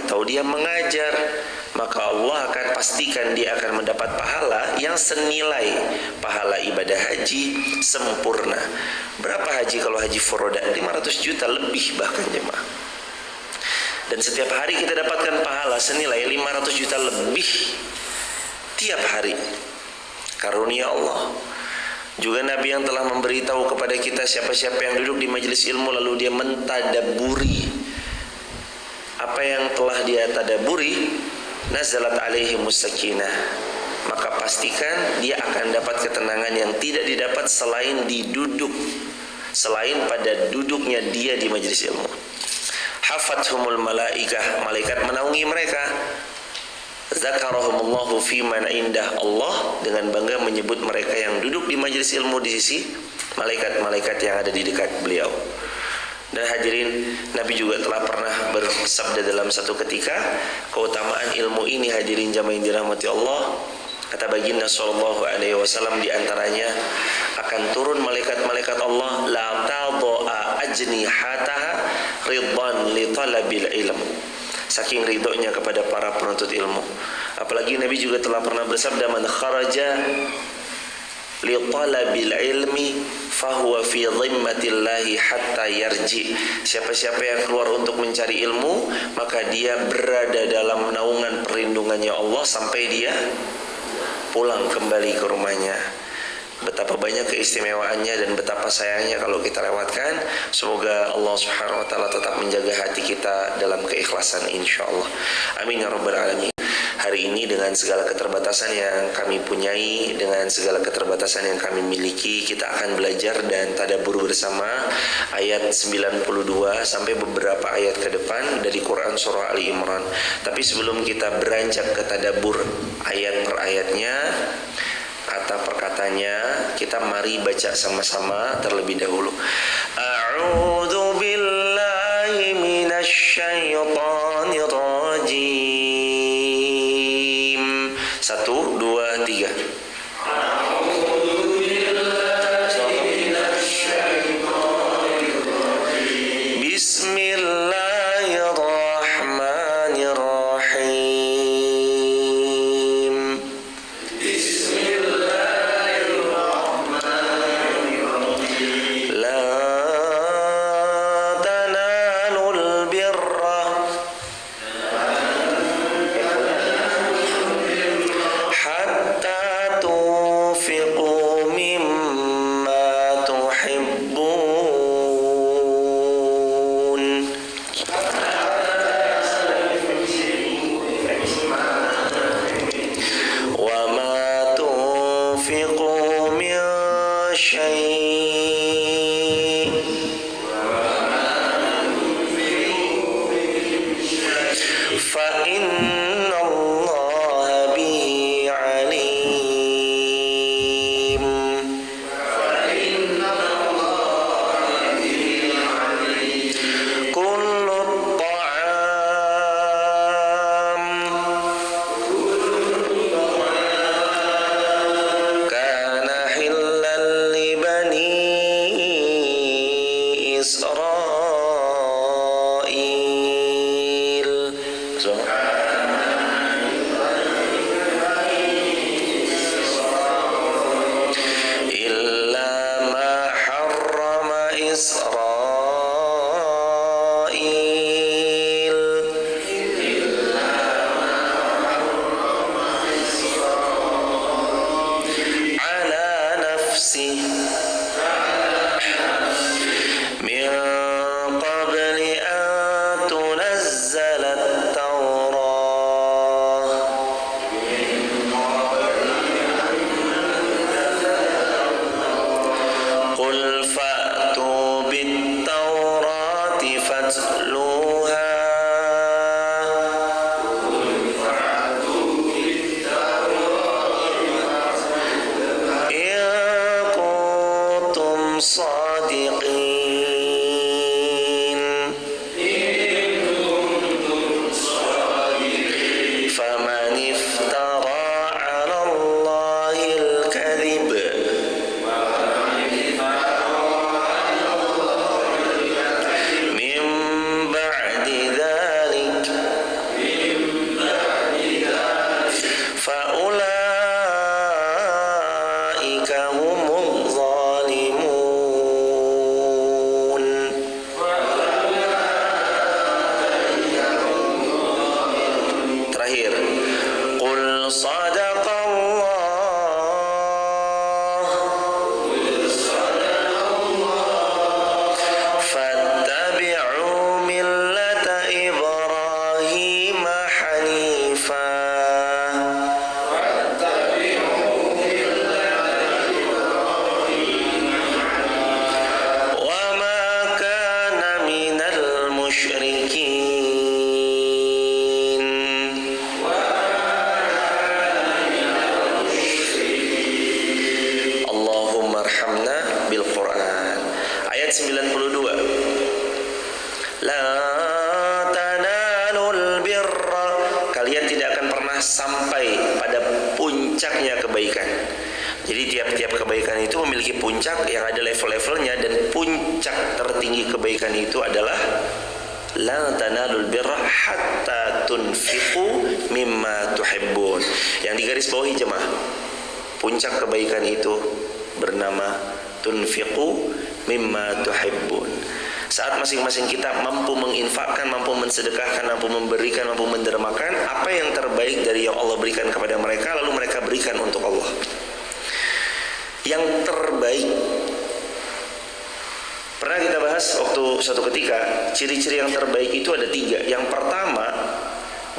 atau dia mengajar, maka Allah akan pastikan dia akan mendapat pahala yang senilai pahala ibadah haji sempurna. Berapa haji kalau haji furoda? 500 juta lebih bahkan jemaah. Dan setiap hari kita dapatkan pahala senilai 500 juta lebih tiap hari. Karunia Allah. Juga Nabi yang telah memberitahu kepada kita siapa-siapa yang duduk di majelis ilmu lalu dia mentadaburi apa yang telah dia tadaburi, nazalat alaihimus sakinah, maka pastikan dia akan dapat ketenangan yang tidak didapat selain pada duduknya dia di majelis ilmu. Hafathumul malaikah, malaikat menaungi mereka. Zakarahumullahu fi man indah, Allah dengan bangga menyebut mereka yang duduk di majelis ilmu di sisi malaikat-malaikat yang ada di dekat beliau. Dan hadirin, Nabi juga telah pernah bersabda dalam satu ketika, keutamaan ilmu ini hadirin jamaah yang dirahmati Allah, kata baginda sallallahu alaihi wasallam, di antaranya akan turun malaikat-malaikat Allah, la tadha ajnihataha ridwan li talabil ilm, saking ridhonya kepada para penuntut ilmu. Apalagi Nabi juga telah pernah bersabda, man kharaja li talabil ilmi fahuwa fi dhimmatillahi hatta yarji, siapa-siapa yang keluar untuk mencari ilmu maka dia berada dalam naungan perlindungannya Allah sampai dia pulang kembali ke rumahnya. Betapa banyak keistimewaannya dan betapa sayangnya kalau kita lewatkan. Semoga Allah Subhanahu wa taala tetap menjaga hati kita dalam keikhlasan insyaallah. Amin ya rabbal alamin. Hari ini dengan segala keterbatasan yang kami punyai, dengan segala keterbatasan yang kami miliki, kita akan belajar dan tadabbur bersama ayat 92 sampai beberapa ayat ke depan dari Quran surah Ali Imran. Tapi sebelum kita beranjak ke tadabbur ayat per ayatnya atau perkatanya, kita mari baca sama-sama terlebih dahulu. A'udzu billahi minasy syaithanir rajim. 1, 2, 3. Bismillahirrahmanirrahim. La tanalul birra hatta tunfiqu mimma tuhibbun. Wa ma tunfiqu min syai' fa inna Allah bihi alim. Kullu ta'am kana hillan li bani Israil. Illa ma harrama Israil ala nafsi min qabli an tunazzala at-Taurah fattabi'u millata Ibrahim hanifa wa ma kana minal musyrikin. Allahumma arhamna bil Quran. Ayat 92. La tanalul birra, kalian tidak akan pernah sampai pada puncaknya kebaikan. Jadi tiap-tiap kebaikan itu memiliki puncak yang ada level-levelnya, dan puncak tertinggi kebaikan itu adalah la tanalul birra hatta tunfiqu mimma tuhibbun. Yang digarisbawahi jemaah, puncak kebaikan itu bernama tunfiqu mimma tuhibbun. Saat masing-masing kita mampu menginfakkan, mampu mensedekahkan, mampu memberikan, mampu mendermakan apa yang terbaik dari yang Allah berikan kepada mereka, lalu mereka berikan untuk Allah. Yang terbaik pernah kita bahas waktu suatu ketika, ciri-ciri yang terbaik itu ada 3. Yang pertama,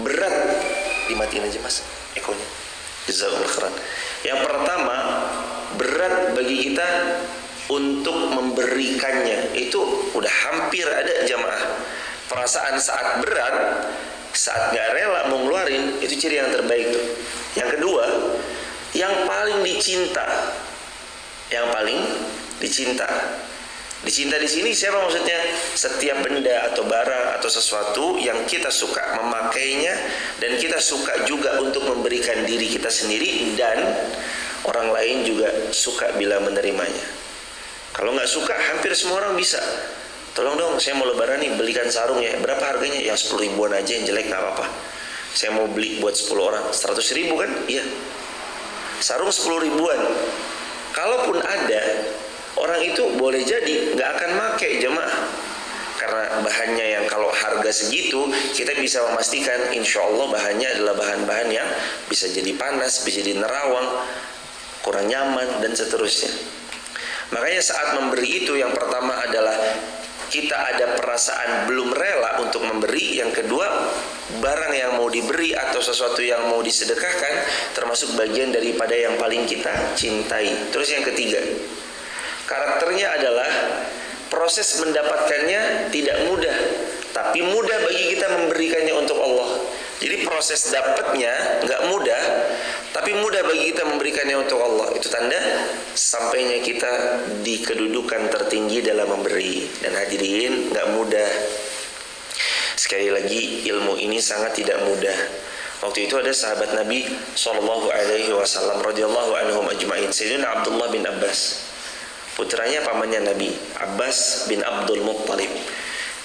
berat. Dimatiin aja mas ekonya, jazakumullah khairan. Yang pertama, berat bagi kita untuk memberikannya. Itu udah hampir ada jamaah. Perasaan saat berat, saat gak rela mau ngeluarin, itu ciri yang terbaik tuh. Yang kedua, yang paling dicinta. Yang paling dicinta. Dicinta di sini siapa maksudnya? Setiap benda atau barang atau sesuatu yang kita suka memakainya, dan kita suka juga untuk memberikan diri kita sendiri, dan orang lain juga suka bila menerimanya. Kalau nggak suka, hampir semua orang bisa. Tolong dong, saya mau lebaran nih, belikan sarung ya. Berapa harganya? Ya 10 ribuan aja, yang jelek nggak apa-apa. Saya mau beli buat 10 orang, 100 ribu kan? Iya. Sarung 10 ribuan. Kalaupun ada, orang itu boleh jadi nggak akan pakai jemaah, karena bahannya yang kalau harga segitu kita bisa memastikan insya Allah bahannya adalah bahan-bahan yang bisa jadi panas, bisa jadi nerawang, kurang nyaman, dan seterusnya. Makanya saat memberi itu, yang pertama adalah kita ada perasaan belum rela untuk memberi. Yang kedua, barang yang mau diberi atau sesuatu yang mau disedekahkan termasuk bagian daripada yang paling kita cintai. Terus yang ketiga, karakternya adalah proses mendapatkannya tidak mudah, tapi mudah bagi kita memberikannya untuk Allah. Jadi proses dapatnya nggak mudah, tapi mudah bagi kita memberikannya untuk Allah. Itu tanda sampainya kita di kedudukan tertinggi dalam memberi. Dan hadirin, nggak mudah. Sekali lagi, ilmu ini sangat tidak mudah. Waktu itu ada sahabat Nabi SAW radhiyallahu anhum ajma'in, Sayyidina Abdullah bin Abbas, putranya pamannya Nabi, Abbas bin Abdul Muttalib.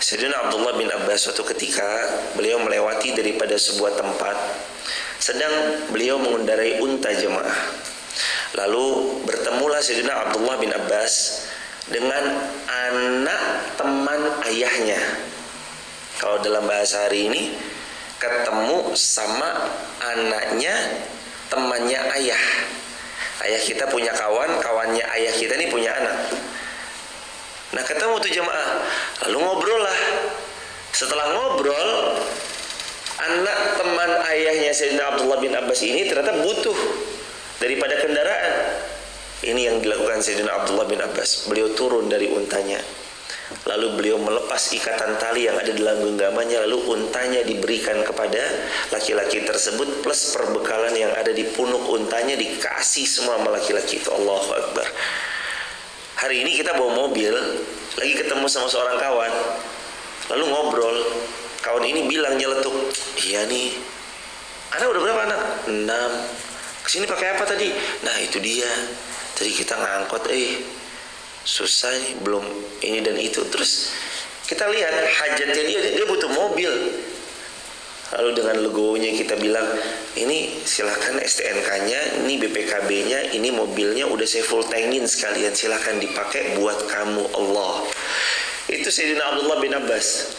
Sayyidina Abdullah bin Abbas suatu ketika beliau melewati daripada sebuah tempat, sedang beliau mengendarai unta jemaah. Lalu bertemulah Sayyidina Abdullah bin Abbas dengan anak teman ayahnya. Kalau dalam bahasa hari ini, ketemu sama anaknya temannya ayah. Ayah kita punya kawan, kawannya ayah kita nih punya anak. Nah ketemu tuh jemaah, lalu ngobrol lah. Setelah ngobrol, anak teman ayahnya Sayyidina Abdullah bin Abbas ini ternyata butuh daripada kendaraan. Ini yang dilakukan Sayyidina Abdullah bin Abbas. Beliau turun dari untanya, lalu beliau melepas ikatan tali yang ada dalam genggamannya, lalu untanya diberikan kepada laki-laki tersebut, plus perbekalan yang ada di punuk untanya dikasih semua sama laki-laki itu. Allahu Akbar. Hari ini kita bawa mobil, lagi ketemu sama seorang kawan, lalu ngobrol. Kawan ini bilang nyeletuk, iya nih, anak udah berapa anak? 6. Kesini pakai apa tadi? Nah itu dia, tadi kita ngangkot, susah nih, belum ini dan itu. Terus kita lihat hajatnya dia butuh mobil. Lalu dengan legowonya kita bilang, ini silahkan STNK-nya, ini BPKB-nya, ini mobilnya udah saya full tankin sekalian, silahkan dipakai buat kamu Allah. Itu Sayyidina Abdullah bin Abbas.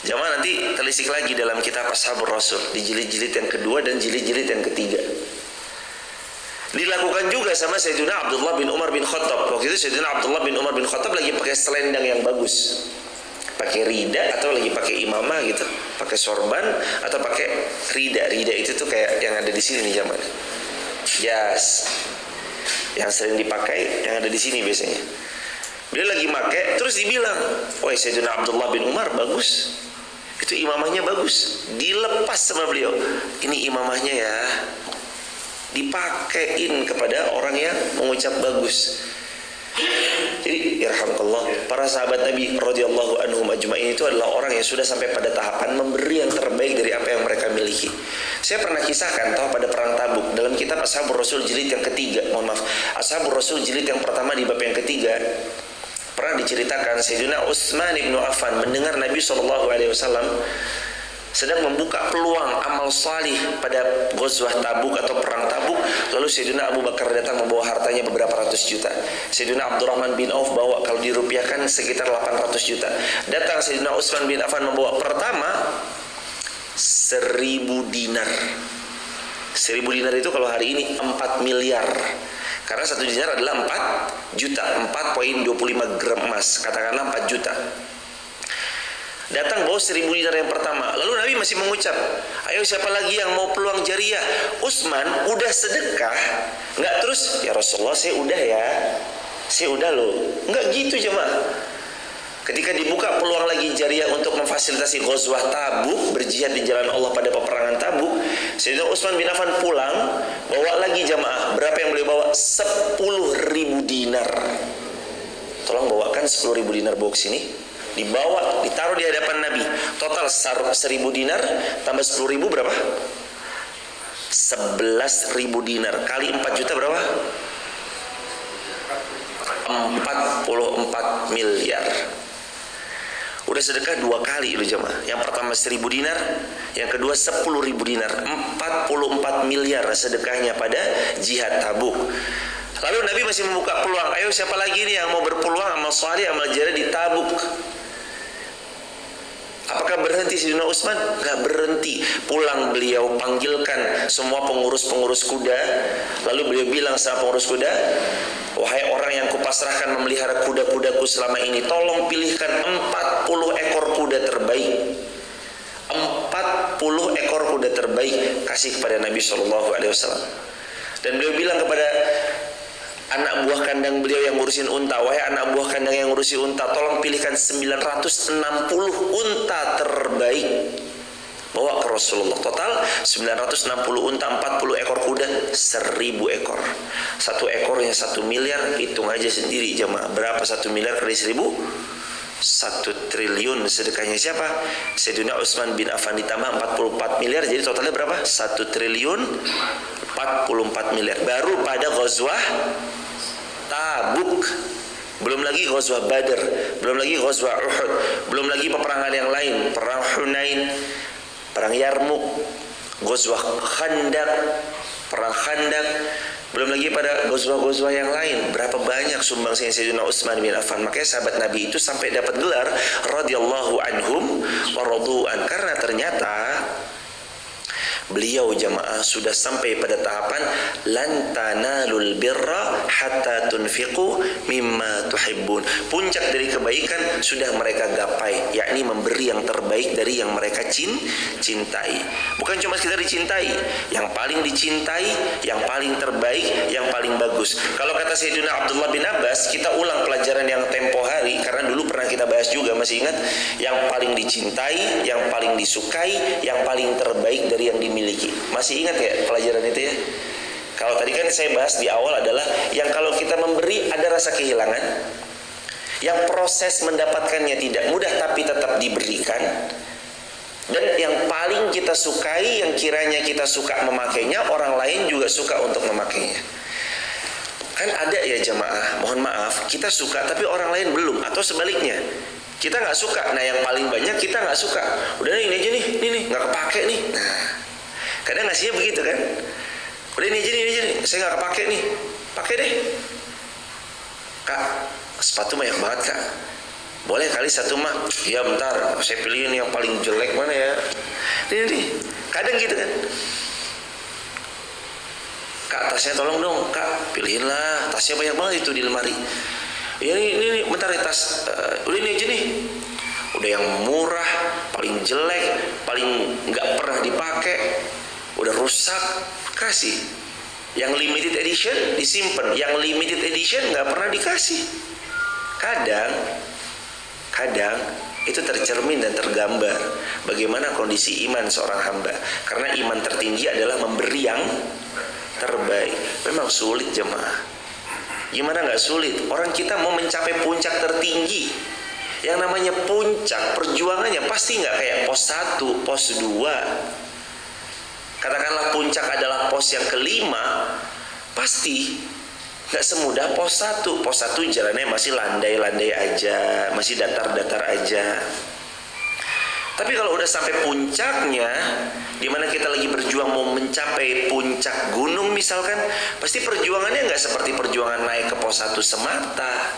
Jamaah nanti telisik lagi dalam kitab Ashabur Rasul di jilid-jilid yang kedua dan jilid-jilid yang ketiga. Dilakukan juga sama Sayyidina Abdullah bin Umar bin Khattab. Waktu itu Sayyidina Abdullah bin Umar bin Khattab lagi pakai selendang yang bagus, pakai rida atau lagi pakai imamah gitu, pakai sorban atau pakai rida. Rida itu tuh kayak yang ada di sini nih jamaah. Jas yang sering dipakai yang ada di sini biasanya. Beliau lagi pakai, terus dibilang, "Woi Sayyidina Abdullah bin Umar bagus. Itu imamahnya bagus." Dilepas sama beliau. "Ini imamahnya ya. Dipakein kepada orang yang mengucap bagus." Jadi irhamkallah, para sahabat Nabi radhiyallahu anhum ajma'in itu adalah orang yang sudah sampai pada tahapan memberi yang terbaik dari apa yang mereka miliki. Saya pernah kisahkan tahu pada perang Tabuk dalam kitab Ashabur Rasul jilid yang ketiga, Ashabur Rasul jilid yang pertama di bab yang ketiga, pernah diceritakan Sayyidina Utsman bin Affan mendengar Nabi SAW sedang membuka peluang amal salih pada Ghazwah Tabuk atau perang Tabuk. Lalu Sayyidina Abu Bakar datang membawa hartanya beberapa ratus juta. Sayyidina Abdurrahman bin Auf bawa, kalau dirupiahkan sekitar 800 juta. Datang Sayyidina Utsman bin Affan membawa pertama 1000 dinar. 1000 dinar itu kalau hari ini 4 miliar. Karena 1 dinar adalah 4 juta, 4,25 gram emas, katakanlah 4 juta. Datang bawa 1000 dinar yang pertama. Lalu Nabi masih mengucap, "Ayo siapa lagi yang mau peluang jariah?" Utsman udah sedekah, nggak terus, "Ya Rasulullah saya udah ya, saya udah loh." Nggak gitu jemaah. Ketika dibuka peluang lagi jariah untuk memfasilitasi Ghazwah Tabuk, berjihad di jalan Allah pada peperangan Tabuk, Sayyidina Utsman bin Affan pulang, bawa lagi jamaah. Berapa yang beliau bawa? 10.000 dinar. Tolong bawakan 10.000 dinar bawa ke sini. Dibawa, ditaruh di hadapan Nabi. Total 1000 dinar tambah 10.000 berapa? 11.000 dinar kali 4 juta berapa? 44 miliar. Udah sedekah 2 kali loh jemaah. Yang pertama 1000 dinar, yang kedua 10.000 dinar. 44 miliar sedekahnya pada jihad Tabuk. Lalu Nabi masih membuka peluang. Ayo siapa lagi nih yang mau berpeluang amal saleh, amal jariah di Tabuk? Apakah berhenti Sayyidina Utsman? Gak berhenti. Pulang beliau panggilkan semua pengurus-pengurus kuda. Lalu beliau bilang sama pengurus kuda, "Wahai orang yang kupasrahkan memelihara kuda-kudaku selama ini, tolong pilihkan 40 ekor kuda terbaik. 40 ekor kuda terbaik kasih kepada Nabi SAW." Dan beliau bilang kepada anak buah kandang beliau yang ngurusin unta, "Wahai anak buah kandang yang ngurusin unta, tolong pilihkan 960 unta terbaik, bawa ke Rasulullah." Total 960 unta, 40 ekor kuda, 1000 ekor. 1 ekornya 1 miliar. Hitung aja sendiri jemaah, berapa 1 miliar kali 1000? 1 triliun. Sedekahnya siapa? Sayyidina Utsman bin Affan ditambah 44 miliar, jadi totalnya berapa? 1 triliun 44 miliar. Baru pada Ghazwah Tabuk. Belum lagi Ghazwah Badr, belum lagi Ghazwah Uhud, belum lagi peperangan yang lain, perang Hunain, perang Yarmuk, Ghazwah Khandaq, perang Khandaq, belum lagi pada Ghazwah-Ghazwah yang lain. Berapa banyak sumbangsih Sayyidina Utsman bin Affan. Makanya sahabat Nabi itu sampai dapat gelar radhiyallahu anhum wa radu'an, karena ternyata beliau jamaah sudah sampai pada tahapan lan tanalul birra hatta tunfiqu mimma tuhibbun. Puncak dari kebaikan sudah mereka gapai, yakni memberi yang terbaik dari yang mereka cintai. Bukan cuma sekedar dicintai, yang paling dicintai, yang paling terbaik, yang paling bagus. Kalau kata Sayyidina Abdullah bin Abbas, kita ulang pelajaran yang tempo hari karena dulu pernah kita bahas juga, masih ingat? Yang paling dicintai, yang paling disukai, yang paling terbaik dari yang dimiliki. Masih ingat ya pelajaran itu ya? Kalau tadi kan saya bahas di awal adalah yang kalau kita memberi ada rasa kehilangan, yang proses mendapatkannya tidak mudah tapi tetap diberikan, dan yang paling kita sukai, yang kiranya kita suka memakainya, orang lain juga suka untuk memakainya. Kan ada ya jamaah, mohon maaf, kita suka tapi orang lain belum, atau sebaliknya, kita nggak suka, nah yang paling banyak kita nggak suka, udah ini aja nih, ini nggak kepake nih. Nah, kadang ngasihnya begitu kan, udah ini aja nih, saya nggak kepake nih, pakai deh. Kak, sepatu banyak banget kak, Boleh kali satu mah, ya bentar, saya pilihin yang paling jelek mana ya. Ini, kadang gitu kan. Kak, tasnya tolong dong, Kak, pilihinlah. Tasnya banyak banget itu di lemari. Ya ini bentar ya tas, udah ini aja nih. Udah yang murah, paling jelek, paling nggak pernah dipakai, udah rusak, kasih. Yang limited edition disimpan, yang limited edition nggak pernah dikasih. Kadang itu tercermin dan tergambar bagaimana kondisi iman seorang hamba. Karena iman tertinggi adalah memberi yang terbaik. Memang sulit jemaah. Gimana nggak sulit? Orang kita mau mencapai puncak tertinggi. Yang namanya puncak, perjuangannya pasti nggak kayak pos 1, pos 2. Katakanlah puncak adalah pos yang kelima, pasti nggak semudah pos 1. Pos 1 jalannya masih landai-landai aja, masih datar-datar aja. Tapi kalau udah sampai puncaknya, dimana kita lagi berjuang mau mencapai puncak gunung misalkan, pasti perjuangannya nggak seperti perjuangan naik ke pos 1 semata.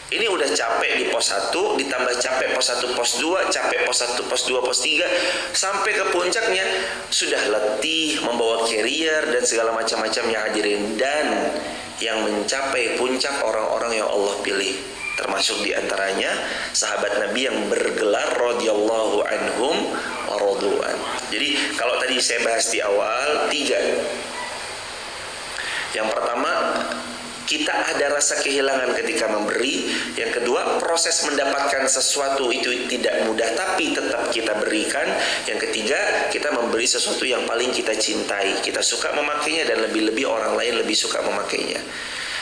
Ini udah capek di pos 1, ditambah capek pos 1, pos 2, capek pos 1, pos 2, pos 3, sampai ke puncaknya sudah letih membawa carrier dan segala macam-macamnya hadirin. Dan yang mencapai puncak orang-orang yang Allah pilih, termasuk diantaranya sahabat Nabi yang bergelar radhiyallahu anhum wa radu'an. Jadi kalau tadi saya bahas di awal 3. Yang pertama, kita ada rasa kehilangan ketika memberi. Yang kedua, proses mendapatkan sesuatu itu tidak mudah tapi tetap kita berikan. Yang ketiga, kita memberi sesuatu yang paling kita cintai, kita suka memakainya, dan lebih-lebih orang lain lebih suka memakainya.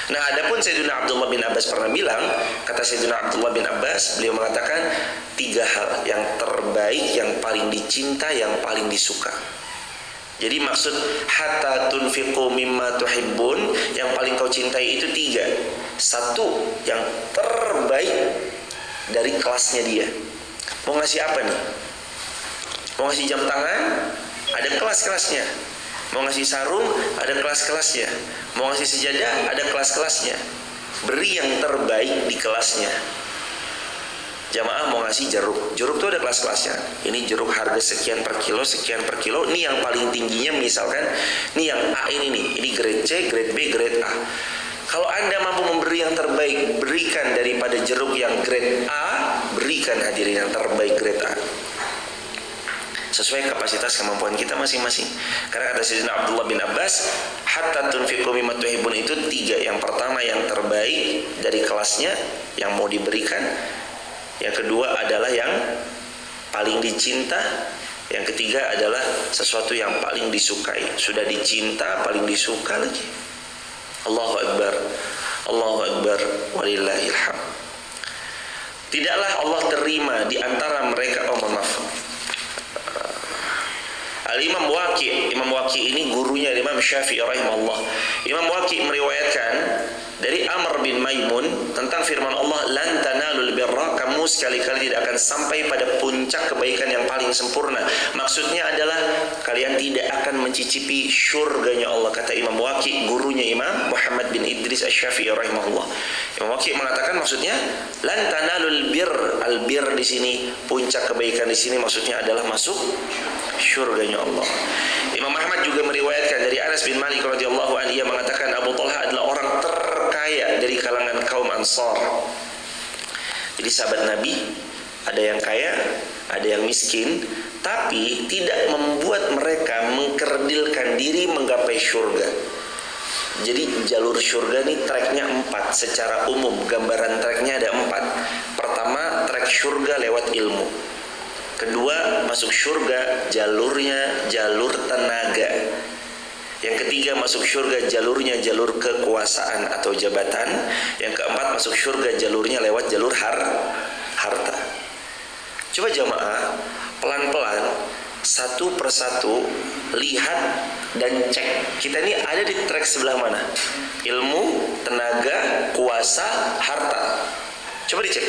Nah, adapun Sayyidina Abdullah bin Abbas pernah bilang, kata Sayyidina Abdullah bin Abbas, beliau mengatakan 3 hal yang terbaik, yang paling dicinta, yang paling disuka. Jadi maksud hatta tunfiqu mimma tuhibbun, yang paling kau cintai itu 3. 1, yang terbaik dari kelasnya dia. Mau ngasih apa nih? Mau ngasih jam tangan? Ada kelas-kelasnya. Mau ngasih sarung? Ada kelas-kelasnya. Mau ngasih sejadah? Ada kelas-kelasnya. Beri yang terbaik di kelasnya. Jamaah mau ngasih jeruk tuh ada kelas-kelasnya. Ini jeruk harga sekian per kilo, sekian per kilo. Ini yang paling tingginya misalkan, ini yang A ini nih, ini grade C, grade B, grade A. Kalau Anda mampu memberi yang terbaik, berikan. Daripada jeruk yang grade A, berikan hadirin yang terbaik grade A. Sesuai kapasitas kemampuan kita masing-masing. Karena kata Sayyidina Abdullah bin Abbas, hatta tunfiqu mimma tuhibbun itu 3. Yang pertama yang terbaik dari kelasnya yang mau diberikan. Yang kedua adalah yang paling dicinta. Yang ketiga adalah sesuatu yang paling disukai. Sudah dicinta, paling disuka lagi. Allahu Akbar, Allahu Akbar, walillahilham. Tidaklah Allah terima di antara mereka, maaf, Imam Waqi ini gurunya Imam Syafi'i rahimahullah. Imam Waqi meriwayatkan dari Amr bin Maimun tentang firman Allah, lan tanalul birra, kamu sekali-kali tidak akan sampai pada puncak kebaikan yang paling sempurna. Maksudnya adalah kalian tidak akan mencicipi syurganya Allah, kata Imam Waqi, gurunya Imam Muhammad bin Idris Asy-Syafi'i rahimahullah. Imam Waqi mengatakan maksudnya lan tanalul bir, al-bir di sini, puncak kebaikan di sini maksudnya adalah masuk syurganya Allah. Imam Ahmad juga meriwayatkan dari Anas bin Malik radhiyallahu anhu, ia mengatakan Abu Talha adalah orang terkaya dari kalangan kaum Ansar. Jadi sahabat Nabi ada yang kaya, ada yang miskin, tapi tidak membuat mereka mengkerdilkan diri menggapai syurga. Jadi jalur syurga ini treknya 4 secara umum, gambaran treknya ada 4. Pertama, trek syurga lewat ilmu. Kedua, masuk syurga jalurnya jalur tenaga. Yang ketiga, masuk syurga jalurnya jalur kekuasaan atau jabatan. Yang keempat, masuk syurga jalurnya lewat jalur harta. Coba jamaah pelan-pelan satu persatu lihat dan cek, kita ini ada di trek sebelah mana? Ilmu, tenaga, kuasa, harta. Coba dicek.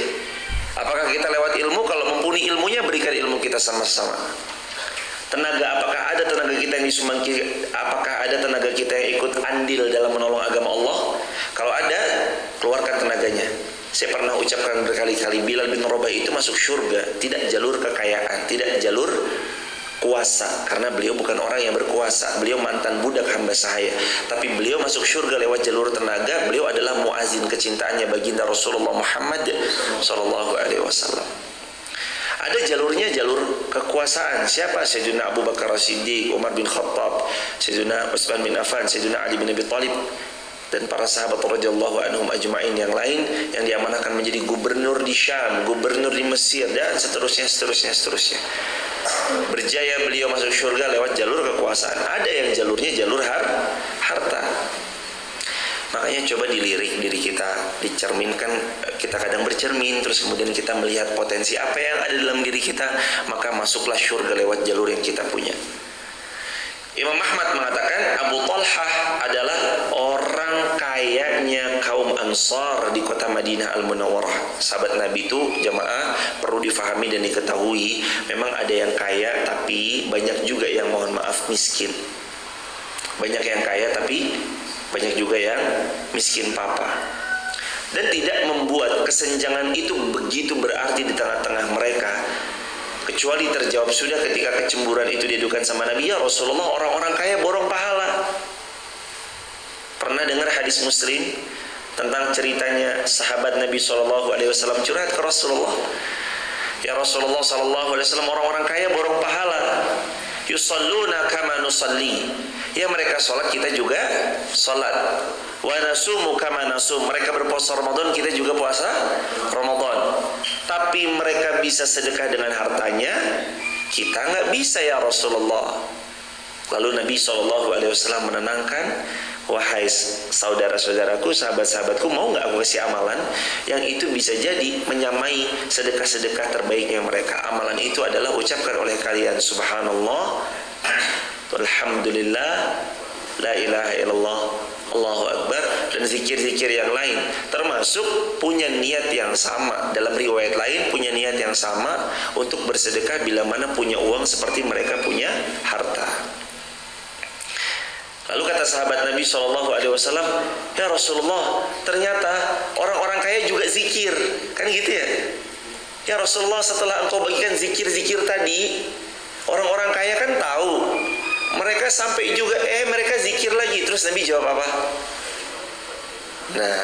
Apakah kita lewat ilmu? Kalau mumpuni ilmunya, berikan ilmu kita sama-sama. Tenaga, apakah ada tenaga kita yang disumbangkan? Apakah ada tenaga kita yang ikut andil dalam menolong agama Allah? Kalau ada, keluarkan tenaganya. Saya pernah ucapkan berkali-kali, Bilal bin Rabah itu masuk surga tidak jalur kekayaan, tidak jalur kuasa, karena beliau bukan orang yang berkuasa. Beliau mantan budak hamba sahaya, tapi beliau masuk surga lewat jalur tenaga. Beliau adalah muazin kecintaannya baginda Rasulullah Muhammad sallallahu alaihi wasallam. Ada jalurnya, jalur kekuasaan. Siapa? Sayyidina Abu Bakar As-Siddiq, Umar bin Khattab, Sayyidina Utsman bin Affan, Sayyidina Ali bin Abi Thalib, dan para sahabat radhiyallahu anhum ajma'in yang lain yang diamanahkan menjadi gubernur di Syam, gubernur di Mesir, dan seterusnya. Berjaya beliau masuk surga lewat jalur kekuasaan. Ada yang jalurnya jalur harta. Makanya coba dilirik diri kita, dicerminkan. Kita kadang bercermin, terus kemudian kita melihat potensi apa yang ada dalam diri kita, maka masuklah surga lewat jalur yang kita punya. Imam Ahmad mengatakan Abu Talhah adalah orang kayanya kaum Ansar di kota Madinah Al-Munawwarah. Sahabat Nabi itu jamaah perlu difahami dan diketahui, memang ada yang kaya tapi banyak juga yang mohon maaf miskin. Banyak yang kaya tapi banyak juga yang miskin papa. Dan tidak membuat kesenjangan itu begitu berarti di tengah-tengah mereka, kecuali terjawab sudah ketika kecemburuan itu diadukan sama Nabi. Ya Rasulullah, orang-orang kaya borong pahala. Pernah dengar hadis Muslim tentang ceritanya sahabat Nabi SAW curhat ke Rasulullah. Ya Rasulullah SAW, orang-orang kaya borong pahala. Yusalluna kama nusalli. Ya mereka sholat, kita juga sholat. Wa nasumu kama nasum. Mereka berpuasa Ramadan, kita juga puasa Ramadan. Tapi mereka bisa sedekah dengan hartanya, kita nggak bisa ya Rasulullah. Lalu Nabi SAW menenangkan, wahai saudara-saudaraku, sahabat-sahabatku, mau nggak aku kasih amalan yang itu bisa jadi menyamai sedekah-sedekah terbaiknya mereka. Amalan itu adalah ucapkan oleh kalian subhanallah, alhamdulillah, la ilaha illallah, Allahu Akbar, dan zikir-zikir yang lain, termasuk punya niat yang sama. Dalam riwayat lain punya niat yang sama untuk bersedekah bila mana punya uang seperti mereka punya harta. Lalu kata sahabat Nabi SAW, ya Rasulullah, ternyata orang-orang kaya juga zikir, kan gitu ya? Ya Rasulullah, setelah engkau bagikan zikir-zikir tadi, orang-orang kaya kan tahu, mereka sampai juga mereka zikir lagi. Terus Nabi jawab apa? Nah,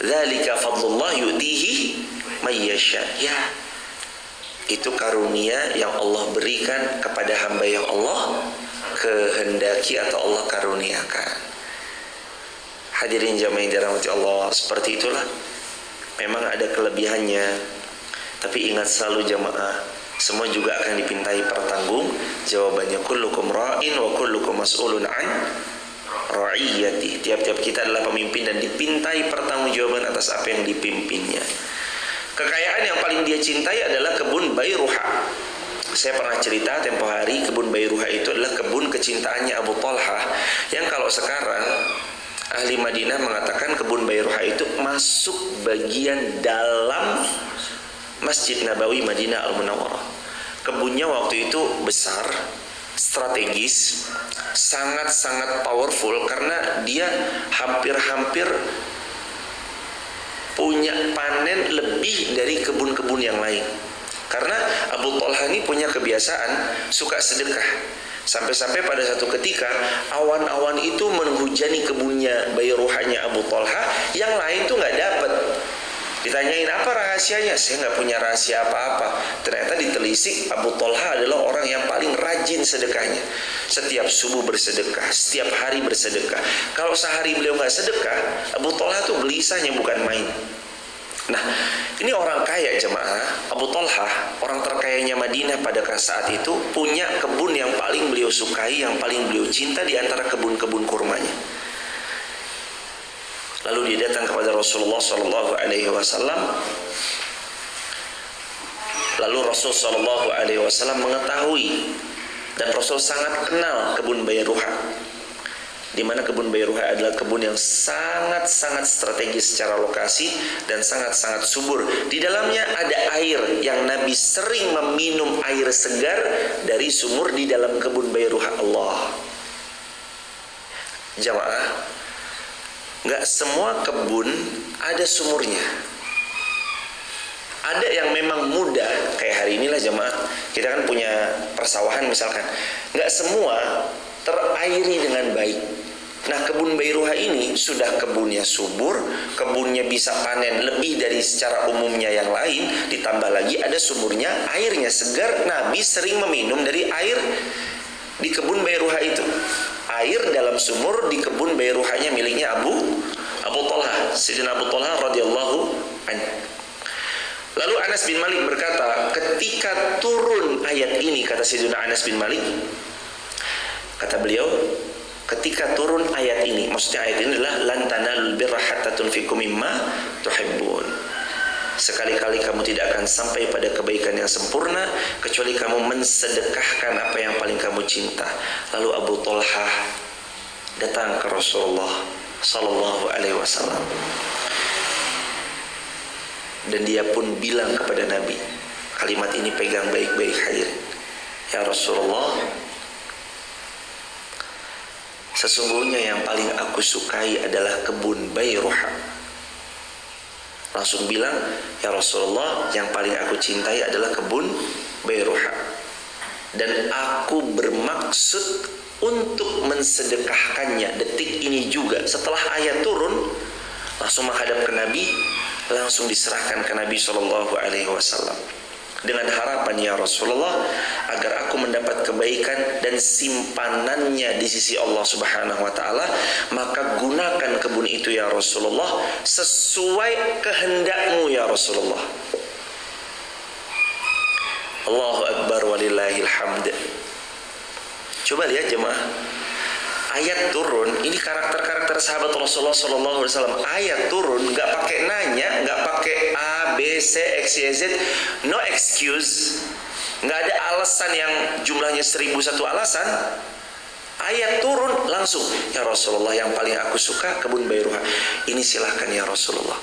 dzalika fadlullah yu'tihi may yasha. Ya, itu karunia yang Allah berikan kepada hamba yang Allah kehendaki atau Allah karuniakan. Hadirin jamaah yang dirahmati Allah, seperti itulah. Memang ada kelebihannya, tapi ingat selalu jamaah, semua juga akan dipintai pertanggung jawabannya. Kullukum ra'in wa kullukum mas'ulun an ra'iyati. Tiap-tiap kita adalah pemimpin dan dipintai pertanggungjawaban atas apa yang dipimpinnya. Kekayaan yang paling dia cintai adalah kebun Bayruha. Saya pernah cerita tempo hari, kebun Bayruha itu adalah kebun kecintaannya Abu Talhah, yang kalau sekarang ahli Madinah mengatakan kebun Bayruha itu masuk bagian dalam Masjid Nabawi Madinah Al-Munawwarah. Kebunnya waktu itu besar, strategis, sangat-sangat powerful, karena dia hampir-hampir punya panen lebih dari kebun-kebun yang lain. Karena Abu Talhah ini punya kebiasaan suka sedekah. Sampai-sampai pada satu ketika awan-awan itu menghujani kebunnya Bayruhanya Abu Talhah, yang lain tuh nggak dapat. Ditanyain apa rahasianya? Saya nggak punya rahasia apa-apa. Ternyata ditelisik, Abu Talhah adalah orang yang paling rajin sedekahnya. Setiap subuh bersedekah, setiap hari bersedekah. Kalau sehari beliau nggak sedekah, Abu Talhah tuh gelisahnya bukan main. Nah, ini orang kaya jemaah. Abu Talhah, orang terkayanya Madinah pada saat itu, punya kebun yang paling beliau sukai, yang paling beliau cinta di antara kebun-kebun kurmanya. Lalu dia datang kepada Rasulullah SAW. Lalu Rasul SAW mengetahui, dan Rasul sangat kenal kebun Bayruha, di mana kebun Bayruha adalah kebun yang sangat-sangat strategis secara lokasi dan sangat-sangat subur. Di dalamnya ada air yang Nabi sering meminum air segar dari sumur di dalam kebun Bayruha. Allah, jamaah, nggak semua kebun ada sumurnya. Ada yang memang mudah, kayak hari inilah jemaah, kita kan punya persawahan misalkan, nggak semua terairi dengan baik. Nah, kebun Bairuha ini sudah kebunnya subur, kebunnya bisa panen lebih dari secara umumnya yang lain, ditambah lagi ada sumurnya, airnya segar. Nabi sering meminum dari air di kebun Bairuha itu. Air dalam sumur di kebun Bairuhanya miliknya Abu Talha, Sayyidina Abu Talha radhiyallahu anhu. Lalu Anas bin Malik berkata, ketika turun ayat ini, kata Sayyidina Anas bin Malik, kata beliau, ketika turun ayat ini, maksudnya ayat ini adalah lan tanalul birra hatta tunfiqu mimma tuhibbun. Sekali-kali kamu tidak akan sampai pada kebaikan yang sempurna kecuali kamu mensedekahkan apa yang paling kamu cinta. Lalu Abu Talha datang ke Rasulullah sallallahu alaihi wasallam. Dan dia pun bilang kepada Nabi, kalimat ini pegang baik-baik hadirin. Ya Rasulullah, sesungguhnya yang paling aku sukai adalah kebun Bairuha. Langsung bilang, ya Rasulullah, yang paling aku cintai adalah kebun Bairuha. Dan aku bermaksud untuk mensedekahkannya detik ini juga. Setelah ayat turun, langsung menghadap ke Nabi, langsung diserahkan ke Nabi Shallallahu Alaihi Wasallam dengan harapan, ya Rasulullah, agar aku mendapat kebaikan dan simpanannya di sisi Allah Subhanahu Wa Taala, maka gunakan kebun itu ya Rasulullah sesuai kehendakmu ya Rasulullah. Allahu Akbar walillahil hamd. Coba lihat jemaah, ayat turun, ini karakter-karakter sahabat Rasulullah Sallallahu Alaihi Wasallam. Ayat turun, nggak pakai nanya, nggak pakai A, B, C, X, Y, Z, no excuse, nggak ada alasan yang jumlahnya 1001 alasan. Ayat turun langsung, ya Rasulullah, yang paling aku suka kebun Bairuha. Ini silahkan ya Rasulullah,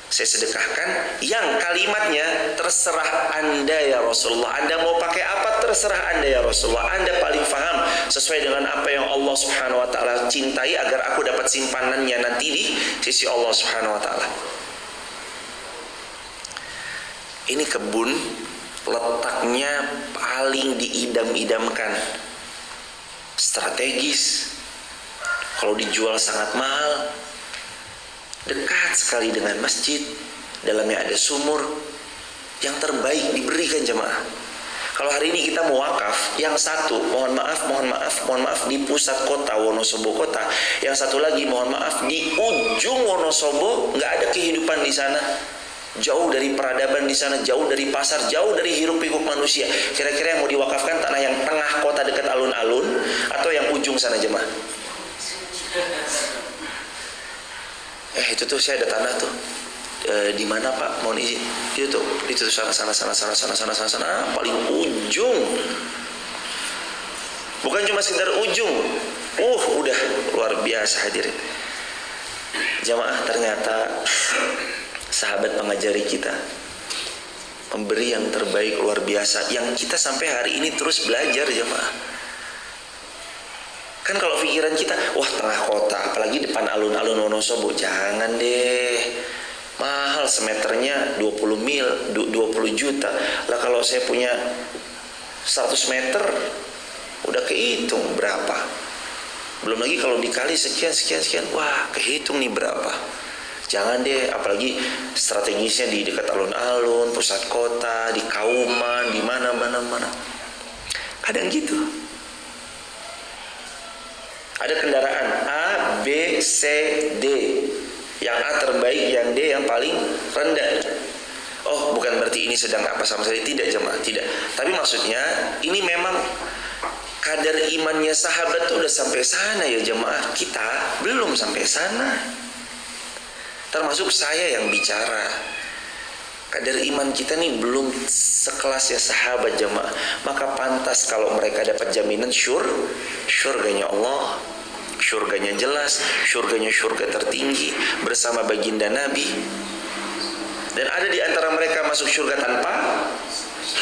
saya sedekahkan. Yang kalimatnya terserah Anda ya Rasulullah. Anda mau pakai apa terserah Anda ya Rasulullah. Anda paling faham sesuai dengan apa yang Allah Subhanahu Wa Taala cintai agar aku dapat simpanannya nanti di sisi Allah Subhanahu Wa Taala. Ini kebun letaknya paling diidam-idamkan, strategis. Kalau dijual sangat mahal. Dekat sekali dengan masjid, dalamnya ada sumur, yang terbaik diberikan jemaah. Kalau hari ini kita mau wakaf, yang satu mohon maaf di pusat kota Wonosobo kota, yang satu lagi mohon maaf di ujung Wonosobo, nggak ada kehidupan di sana, jauh dari peradaban di sana, jauh dari pasar, jauh dari hiruk pikuk manusia. Kira-kira yang mau diwakafkan tanah yang tengah kota dekat alun-alun atau yang ujung sana jemaah? Itu tuh saya ada tanah tuh. Di mana Pak? Mohon izin. Itu tuh sana paling ujung. Bukan cuma sekedar ujung. Udah luar biasa hadirin. Jamaah, ternyata sahabat pengajari kita memberi yang terbaik luar biasa, yang kita sampai hari ini terus belajar jamaah. Kan kalau pikiran kita, wah tengah kota, apalagi depan alun-alun Wonosobo, jangan deh. Mahal semeternya 20 juta. Lah kalau saya punya 100 meter, udah kehitung berapa. Belum lagi kalau dikali sekian, wah kehitung nih berapa. Jangan deh, apalagi strategisnya di dekat alun-alun, pusat kota, di Kauman, di mana. Kadang gitu. Ada kendaraan A, B, C, D. Yang A terbaik, yang D yang paling rendah. Oh, bukan berarti ini sedang apa sama sekali, tidak jemaah, tidak. Tapi maksudnya ini memang kadar imannya sahabat tuh udah sampai sana ya jemaah. Kita belum sampai sana. Termasuk saya yang bicara. Kadar iman kita nih belum sekelas ya sahabat jemaah. Maka pantas kalau mereka dapat jaminan syurganya Allah, syurganya jelas, syurganya syurga tertinggi bersama baginda Nabi. Dan ada di antara mereka masuk syurga tanpa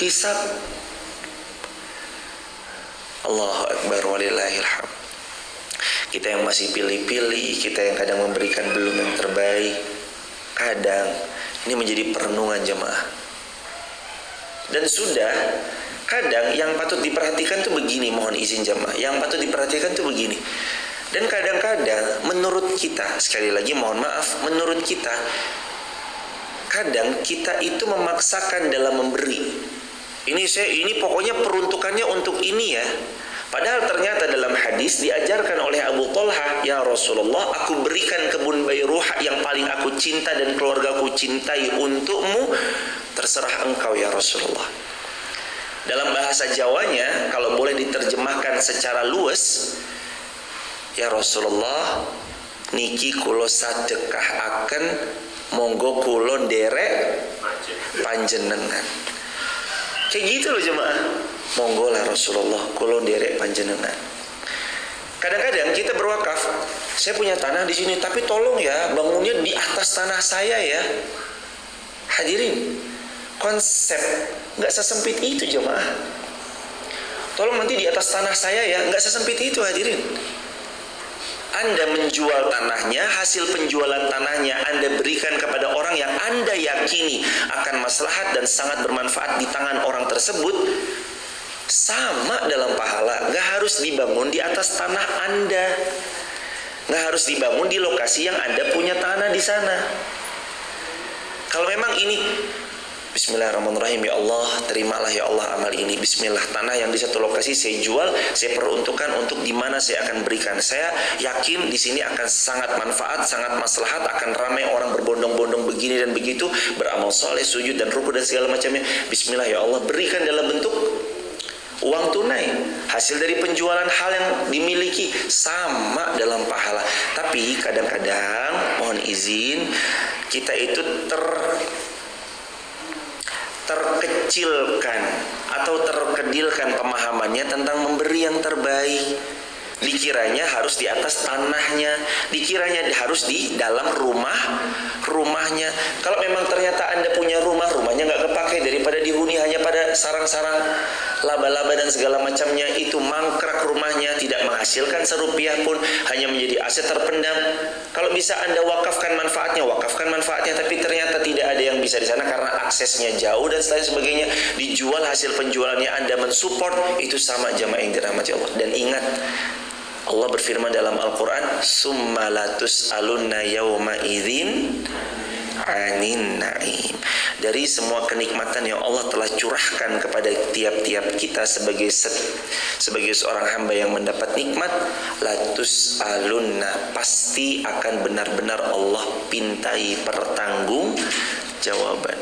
hisab. Allahu Akbar walillahil hamd. Kita yang masih pilih-pilih, kita yang kadang memberikan belum yang terbaik, kadang Ini menjadi perenungan jemaah. Dan sudah, kadang yang patut diperhatikan tuh begini, mohon izin jemaah. Yang patut diperhatikan tuh begini. Dan kadang-kadang menurut kita, sekali lagi mohon maaf, menurut kita, kadang kita itu memaksakan dalam memberi. Ini pokoknya peruntukannya untuk ini ya. Padahal ternyata dalam hadis diajarkan oleh Abu Talha, ya Rasulullah, aku berikan kebun Bayruha yang paling aku cinta dan keluargaku cintai untukmu, terserah engkau ya Rasulullah. Dalam bahasa Jawanya, kalau boleh diterjemahkan secara luas, ya Rasulullah, niki kulo sedekah akan monggo kulo derek panjenengan. Kayak gitu loh jemaah. Monggo lah Rasulullah, kulo derek panjenengan. Kadang-kadang kita berwakaf, saya punya tanah di sini, tapi tolong ya bangunnya di atas tanah saya ya. Hadirin, konsep nggak sesempit itu jemaah. Tolong nanti di atas tanah saya ya, nggak sesempit itu hadirin. Anda menjual tanahnya, hasil penjualan tanahnya Anda berikan kepada orang yang Anda yakini akan maslahat dan sangat bermanfaat di tangan orang tersebut, sama dalam pahala. Gak harus dibangun di atas tanah Anda, gak harus dibangun di lokasi yang Anda punya tanah di sana. Kalau memang ini Bismillahirrahmanirrahim, ya Allah, terimalah ya Allah amal ini. Bismillah, tanah yang di satu lokasi saya jual, saya peruntukkan untuk di mana saya akan berikan. Saya yakin di sini akan sangat manfaat, sangat maslahat, akan ramai orang berbondong-bondong begini dan begitu, beramal soleh, sujud dan ruku dan segala macamnya. Bismillah ya Allah, berikan dalam bentuk uang tunai, hasil dari penjualan hal yang dimiliki, sama dalam pahala. Tapi kadang-kadang mohon izin, kita itu terkecilkan atau terkedilkan pemahamannya tentang memberi yang terbaik. Dikiranya harus di atas tanahnya, dikiranya harus di dalam rumahnya. Kalau memang ternyata Anda punya rumahnya nggak kepakai, daripada dihuni hanya pada sarang-sarang laba-laba dan segala macamnya, itu mangkrak rumahnya, tidak menghasilkan serupiah pun, hanya menjadi aset terpendam. Kalau bisa Anda wakafkan manfaatnya, tapi ternyata tidak ada yang bisa di sana karena aksesnya jauh dan sebagainya, dijual, hasil penjualannya Anda mensupport, itu sama jamaah yang dirahmati Allah. Dan ingat, Allah berfirman dalam Al-Quran, summa latus'alunna yawma idzin anin na'im. Dari semua kenikmatan yang Allah telah curahkan kepada tiap-tiap kita sebagai seorang hamba yang mendapat nikmat, latus'alunna, pasti akan benar-benar Allah pintai pertanggung jawaban.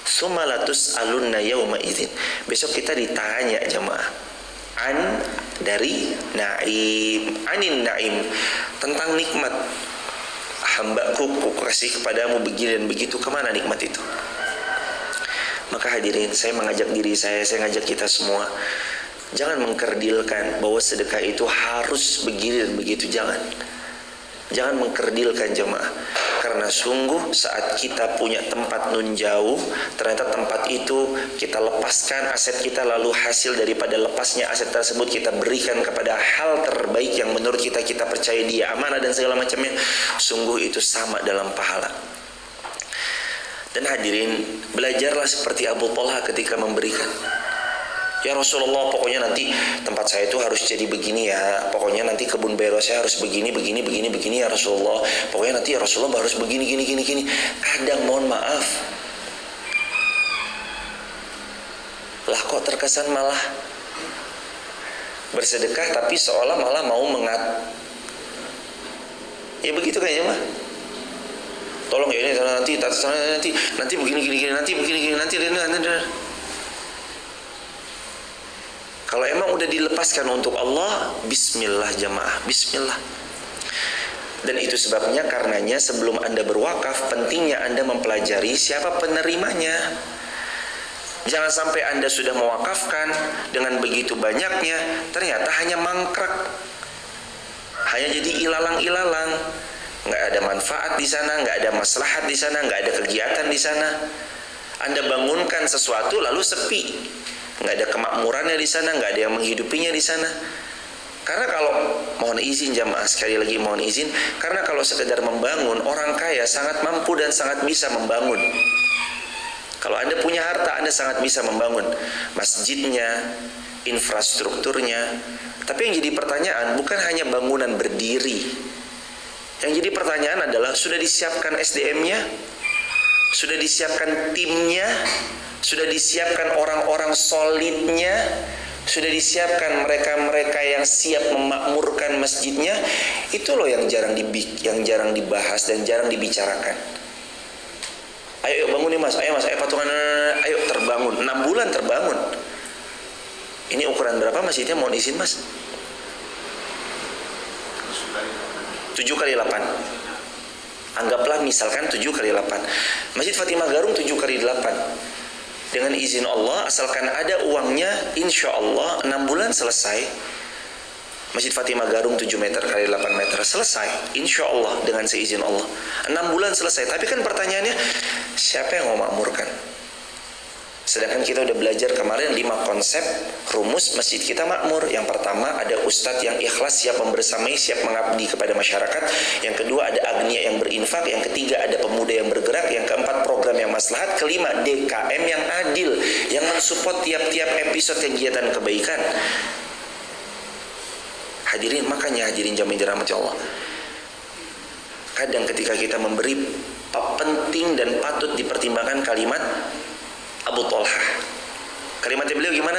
Summa latus'alunna yawma idzin. Besok kita ditanya jemaah, dari naim, anin naim, tentang nikmat. Hambaku ku kasih kepadamu begini dan begitu, kemana nikmat itu? Maka hadirin, saya mengajak diri saya ngajak kita semua, jangan mengkerdilkan bahwa sedekah itu harus begini dan begitu. Jangan mengkerdilkan jemaah. Karena sungguh saat kita punya tempat nun jauh, ternyata tempat itu kita lepaskan aset kita, lalu hasil daripada lepasnya aset tersebut kita berikan kepada hal terbaik yang menurut kita percaya dia amanah dan segala macamnya, sungguh itu sama dalam pahala. Dan hadirin, belajarlah seperti Abu Talha ketika memberikan. Ya Rasulullah, pokoknya nanti tempat saya itu harus jadi begini ya. Pokoknya nanti kebun bayro saya harus begini ya Rasulullah. Pokoknya nanti ya Rasulullah harus begini. Kadang mohon maaf, lah kok terkesan malah bersedekah tapi seolah malah mau ya begitu kayaknya mah. Tolong ya ini nanti begini nanti. Kalau emang udah dilepaskan untuk Allah, bismillah jamaah, bismillah. Dan itu sebabnya, karenanya sebelum Anda berwakaf, pentingnya Anda mempelajari siapa penerimanya. Jangan sampai Anda sudah mewakafkan dengan begitu banyaknya, ternyata hanya mangkrak, hanya jadi ilalang-ilalang, nggak ada manfaat di sana, nggak ada maslahat di sana, nggak ada kegiatan di sana. Anda bangunkan sesuatu lalu sepi, nggak ada kemakmurannya di sana, nggak ada yang menghidupinya di sana. Karena kalau, mohon izin jamaah, sekali lagi mohon izin, karena kalau sekedar membangun, orang kaya sangat mampu dan sangat bisa membangun. Kalau Anda punya harta, Anda sangat bisa membangun masjidnya, infrastrukturnya. Tapi yang jadi pertanyaan bukan hanya bangunan berdiri. Yang jadi pertanyaan adalah, sudah disiapkan SDM-nya? Sudah disiapkan timnya? Sudah disiapkan orang-orang solidnya? Sudah disiapkan mereka-mereka yang siap memakmurkan masjidnya? Itu loh yang jarang dibahas dan jarang dibicarakan. Ayo bangun nih mas, ayo patungan, ayo terbangun. 6 bulan terbangun. Ini ukuran berapa masjidnya, mohon izin mas? 7 kali 8. Anggaplah misalkan 7 kali 8. Masjid Fatimah Garung 7 kali 8. Dengan izin Allah, asalkan ada uangnya, insya Allah 6 bulan selesai. Masjid Fatimah Garung 7 meter kali 8 meter selesai, insya Allah dengan seizin Allah 6 bulan selesai. Tapi kan pertanyaannya, siapa yang mau makmurkan? Sedangkan kita udah belajar kemarin 5 konsep rumus masjid kita makmur. Yang pertama, ada ustadz yang ikhlas, siap membersamai, siap mengabdi kepada masyarakat. Yang kedua, ada agniya yang berinfak. Yang ketiga, ada pemuda yang bergerak. Yang keempat, program yang maslahat. Kelima, DKM yang adil, yang mensupport tiap-tiap episode kegiatan kebaikan. Hadirin, makanya hadirin jamaah dirahmati Allah, kadang ketika kita memberi, penting dan patut dipertimbangkan kalimat Abu Thalhah. Kalimatnya beliau gimana?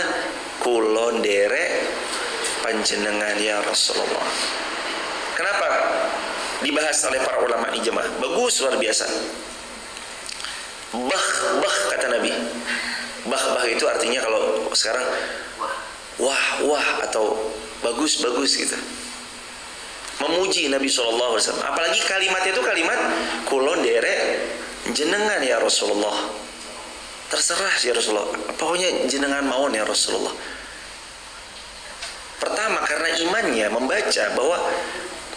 Kulon derek panjenengan ya Rasulullah. Kenapa dibahas oleh para ulama ini jemaah? Bagus, luar biasa. Bah kata Nabi. Bah itu artinya kalau sekarang wah atau bagus gitu. Memuji Nabi SAW. Apalagi kalimatnya itu kalimat kulon derek jenengan ya Rasulullah. Terserah ya Rasulullah, pokoknya jenengan mawon ya Rasulullah. Pertama, karena imannya membaca bahwa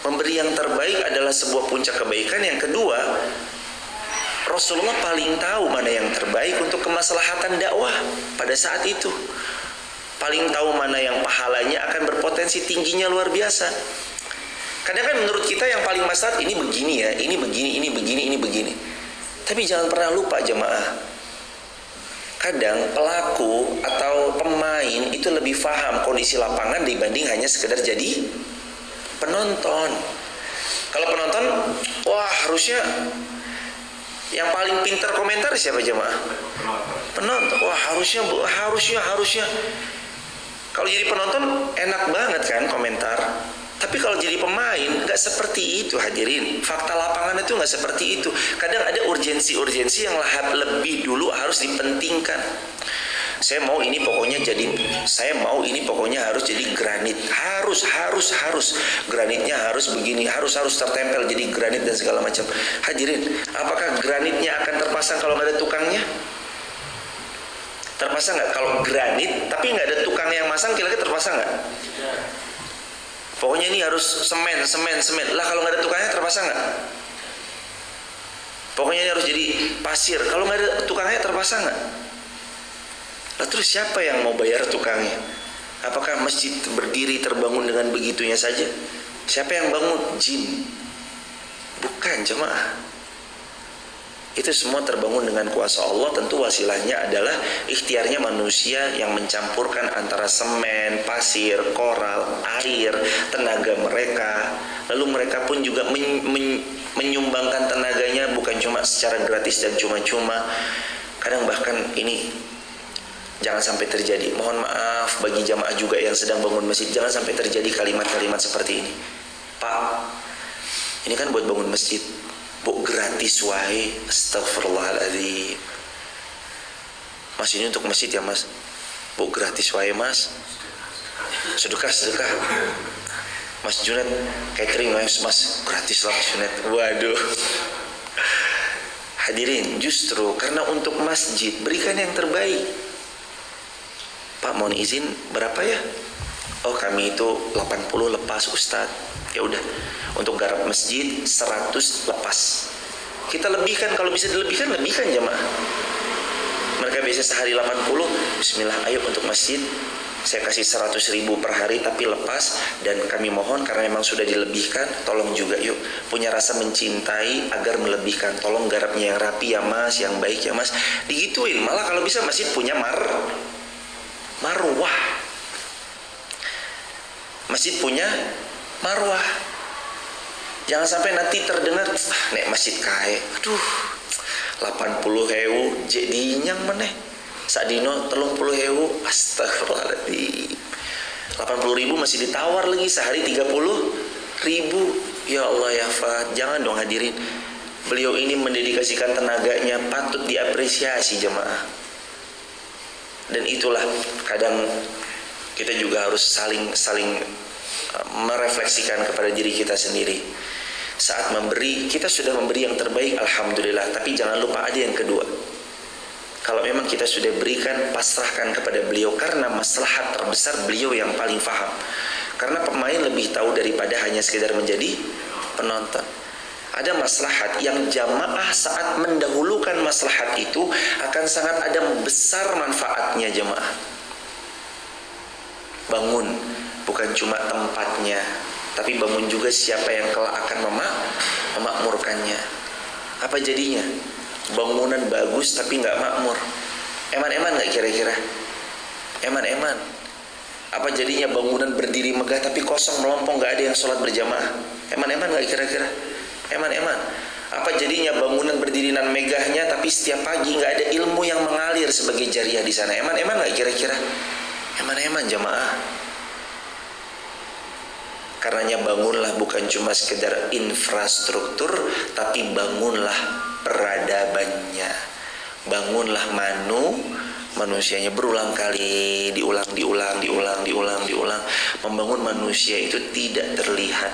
memberi yang terbaik adalah sebuah puncak kebaikan. Yang kedua, Rasulullah paling tahu mana yang terbaik untuk kemaslahatan dakwah pada saat itu. Paling tahu mana yang pahalanya akan berpotensi tingginya luar biasa. Kadang kan menurut kita yang paling maslahat ini begini ya, ini begini. Tapi jangan pernah lupa jemaah, kadang pelaku atau pemain itu lebih paham kondisi lapangan dibanding hanya sekedar jadi penonton. Kalau penonton, wah harusnya yang paling pintar komentar siapa jemaah? Penonton. Wah harusnya. Kalau jadi penonton enak banget kan komentar. Tapi kalau jadi pemain nggak seperti itu hadirin. Fakta lapangan itu nggak seperti itu. Kadang ada urgensi yang lebih dulu harus dipentingkan. Saya mau ini pokoknya harus jadi granit. Harus. Granitnya harus begini, harus tertempel jadi granit dan segala macam. Hadirin, apakah granitnya akan terpasang kalau nggak ada tukangnya? Terpasang nggak? Kalau granit tapi nggak ada tukangnya yang masang, kira-kira terpasang nggak? Pokoknya ini harus semen. Lah kalau nggak ada tukangnya terpasang nggak? Pokoknya ini harus jadi pasir. Kalau nggak ada tukangnya terpasang nggak? Lah terus siapa yang mau bayar tukangnya? Apakah masjid berdiri terbangun dengan begitunya saja? Siapa yang bangun? Jin. Bukan jemaah. Itu semua terbangun dengan kuasa Allah. Tentu wasilahnya adalah ikhtiarnya manusia yang mencampurkan antara semen, pasir, koral, air, tenaga mereka. Lalu mereka pun juga menyumbangkan tenaganya bukan cuma secara gratis dan cuma-cuma. Kadang bahkan ini jangan sampai terjadi. Mohon maaf bagi jamaah juga yang sedang bangun masjid, jangan sampai terjadi kalimat-kalimat seperti ini. Pak, ini kan buat bangun masjid, bu gratis wae. Astagfirullahaladzim. Mas, ini untuk masjid ya mas? Bu gratis wae mas. Sedekah. Mas Junet catering mas, gratis lah mas Junet. Waduh. Hadirin, justru karena untuk masjid berikan yang terbaik. Pak, mohon izin berapa ya? Oh kami itu 80 lepas Ustadz. Ya udah, untuk garap masjid 100 lepas. Kita lebihkan, kalau bisa dilebihkan, lebihkan jamaah. Mereka biasa sehari 80, bismillah ayo untuk masjid saya kasih 100.000 per hari tapi lepas, dan kami mohon karena memang sudah dilebihkan, tolong juga yuk punya rasa mencintai agar melebihkan, tolong garapnya yang rapi ya mas, yang baik ya mas, digituin. Malah kalau bisa masjid punya marwah, masjid punya marwah. Jangan sampai nanti terdengar nek masjid kae, aduh 80.000 jadi nyang meneh sadino 30.000, astagfirullahaladzim. 80.000 masih ditawar lagi, sehari 30.000. Ya Allah ya Fat, jangan dong hadirin. Beliau ini mendedikasikan tenaganya, patut diapresiasi jemaah. Dan itulah kadang kita juga harus saling merefleksikan kepada diri kita sendiri. Saat memberi, kita sudah memberi yang terbaik, alhamdulillah. Tapi jangan lupa ada yang kedua. Kalau memang kita sudah berikan, pasrahkan kepada beliau, karena maslahat terbesar beliau yang paling faham. Karena pemain lebih tahu daripada hanya sekedar menjadi penonton. Ada maslahat yang jamaah saat mendahulukan maslahat itu akan sangat ada besar manfaatnya jamaah. Bangun bukan cuma tempatnya, tapi bangun juga siapa yang kelak akan memakmurkannya. Apa jadinya? Bangunan bagus tapi nggak makmur. Eman-eman nggak kira-kira? Eman-eman. Apa jadinya bangunan berdiri megah tapi kosong melompong, nggak ada yang sholat berjamaah? Eman-eman nggak kira-kira? Eman-eman. Apa jadinya bangunan berdiri nan megahnya tapi setiap pagi nggak ada ilmu yang mengalir sebagai jariah di sana? Eman-eman nggak kira-kira? Eman-eman jamaah. Karenanya bangunlah bukan cuma sekedar infrastruktur, tapi bangunlah peradabannya. Bangunlah manusianya. Berulang kali diulang. Membangun manusia itu tidak terlihat,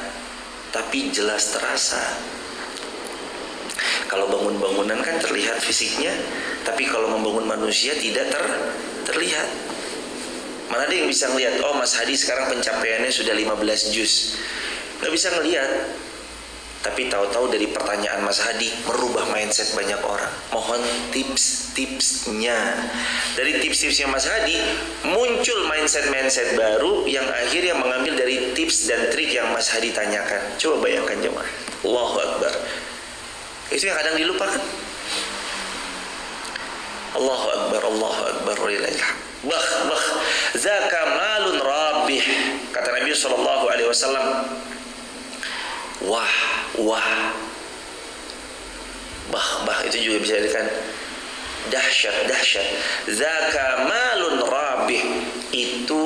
tapi jelas terasa. Kalau bangun bangunan kan terlihat fisiknya, tapi kalau membangun manusia tidak terlihat. Mana ada yang bisa ngelihat, oh Mas Hadi sekarang pencapaiannya sudah 15 juz. Gak bisa ngelihat. Tapi tahu-tahu dari pertanyaan Mas Hadi merubah mindset banyak orang. Mohon tips-tipsnya. Dari tips-tipsnya Mas Hadi muncul mindset-mindset baru yang akhirnya mengambil dari tips dan trik yang Mas Hadi tanyakan. Coba bayangkan jemaah. Allahu Akbar. Itu yang kadang dilupakan. Allahu Akbar, Allahu Akbar, walillahilhamd. Bah, zaka malun rabih, kata Nabi SAW. Wah, bah itu juga bisa dikatakan dahsyat. Zaka malun rabih, itu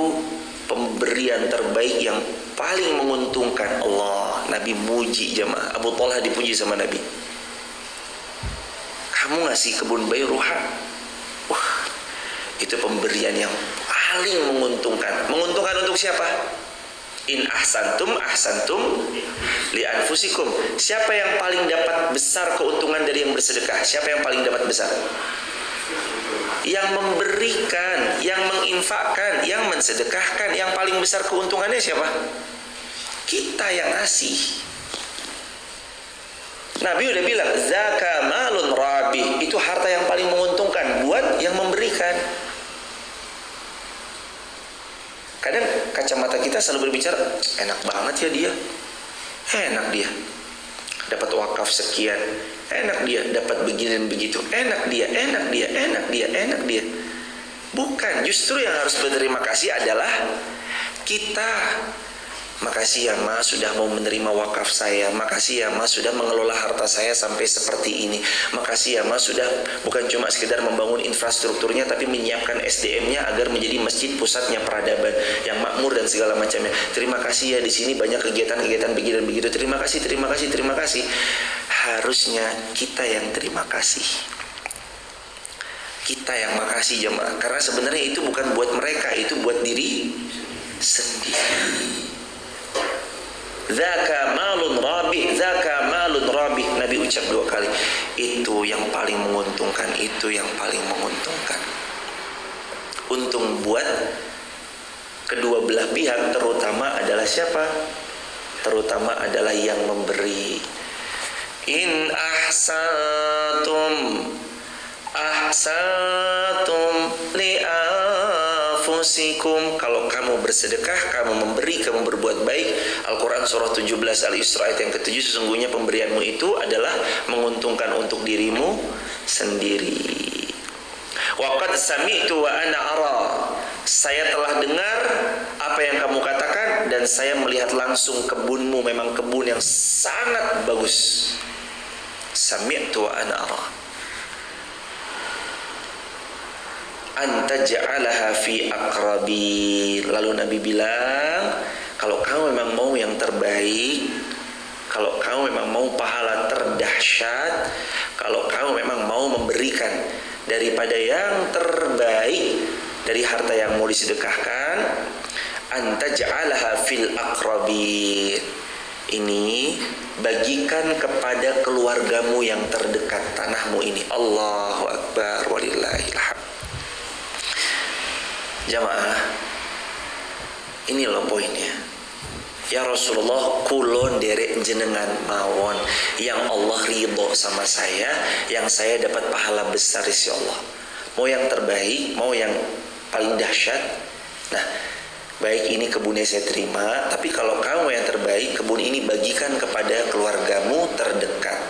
pemberian terbaik yang paling menguntungkan. Allah, Nabi muji jemaah. Abu Talha dipuji sama Nabi. Kamu ngasih kebun bayruha, itu pemberian yang paling menguntungkan. Menguntungkan untuk siapa? In ahsantum li anfusikum. Siapa yang paling dapat besar keuntungan dari yang bersedekah? Siapa yang paling dapat besar? Yang memberikan, yang menginfakkan, yang mensedekahkan. Yang paling besar keuntungannya siapa? Kita yang ngasih. Nabi udah bilang, zaka malun rabi, itu harta yang paling menguntungkan buat yang memberikan. Kadang kacamata kita selalu berbicara, enak banget ya dia, enak dia dapat wakaf sekian, enak dia dapat begini dan begitu, enak dia. Bukan, justru yang harus berterima kasih adalah kita. Makasih ya Mas sudah mau menerima wakaf saya. Makasih ya Mas sudah mengelola harta saya sampai seperti ini. Makasih ya Mas sudah bukan cuma sekedar membangun infrastrukturnya, tapi menyiapkan SDM-nya agar menjadi masjid pusatnya peradaban yang makmur dan segala macamnya. Terima kasih ya, di sini banyak kegiatan-kegiatan begini dan begitu. Terima kasih. Harusnya kita yang terima kasih. Kita yang makasih jemaah. Karena sebenarnya itu bukan buat mereka, itu buat diri sendiri. Zaka malun rabih, Nabi ucap 2 kali. Itu yang paling menguntungkan, Untung buat kedua belah pihak, terutama adalah siapa? Terutama adalah yang memberi. In ahsantum li anfusikum anfusikum, kalau kamu bersedekah, kamu memberi, kamu berbuat baik. Al-Quran surah 17 Al-Isra ayat yang ke-7, sesungguhnya pemberianmu itu adalah menguntungkan untuk dirimu sendiri. Wa qad sami'tu wa ana ara, saya telah dengar apa yang kamu katakan dan saya melihat langsung kebunmu memang kebun yang sangat bagus. Sami'tu wa ana ara. Anta ja'alaha fi aqrabi. Lalu Nabi bilang, kalau kamu memang mau yang terbaik, kalau kamu memang mau pahala terdahsyat, kalau kamu memang mau memberikan daripada yang terbaik dari harta yang mau disedekahkan, anta ja'alaha fil aqrabi. Ini bagikan kepada keluargamu yang terdekat, tanahmu ini. Allahu Akbar walillahil hamd. Jamaah, ini loh poinnya. Ya Rasulullah, kulon derek jenengan mawon yang Allah ridho sama saya, yang saya dapat pahala besar insya Allah. Mau yang terbaik, mau yang paling dahsyat. Nah, baik ini kebunnya saya terima, tapi kalau kamu yang terbaik, kebun ini bagikan kepada keluargamu terdekat.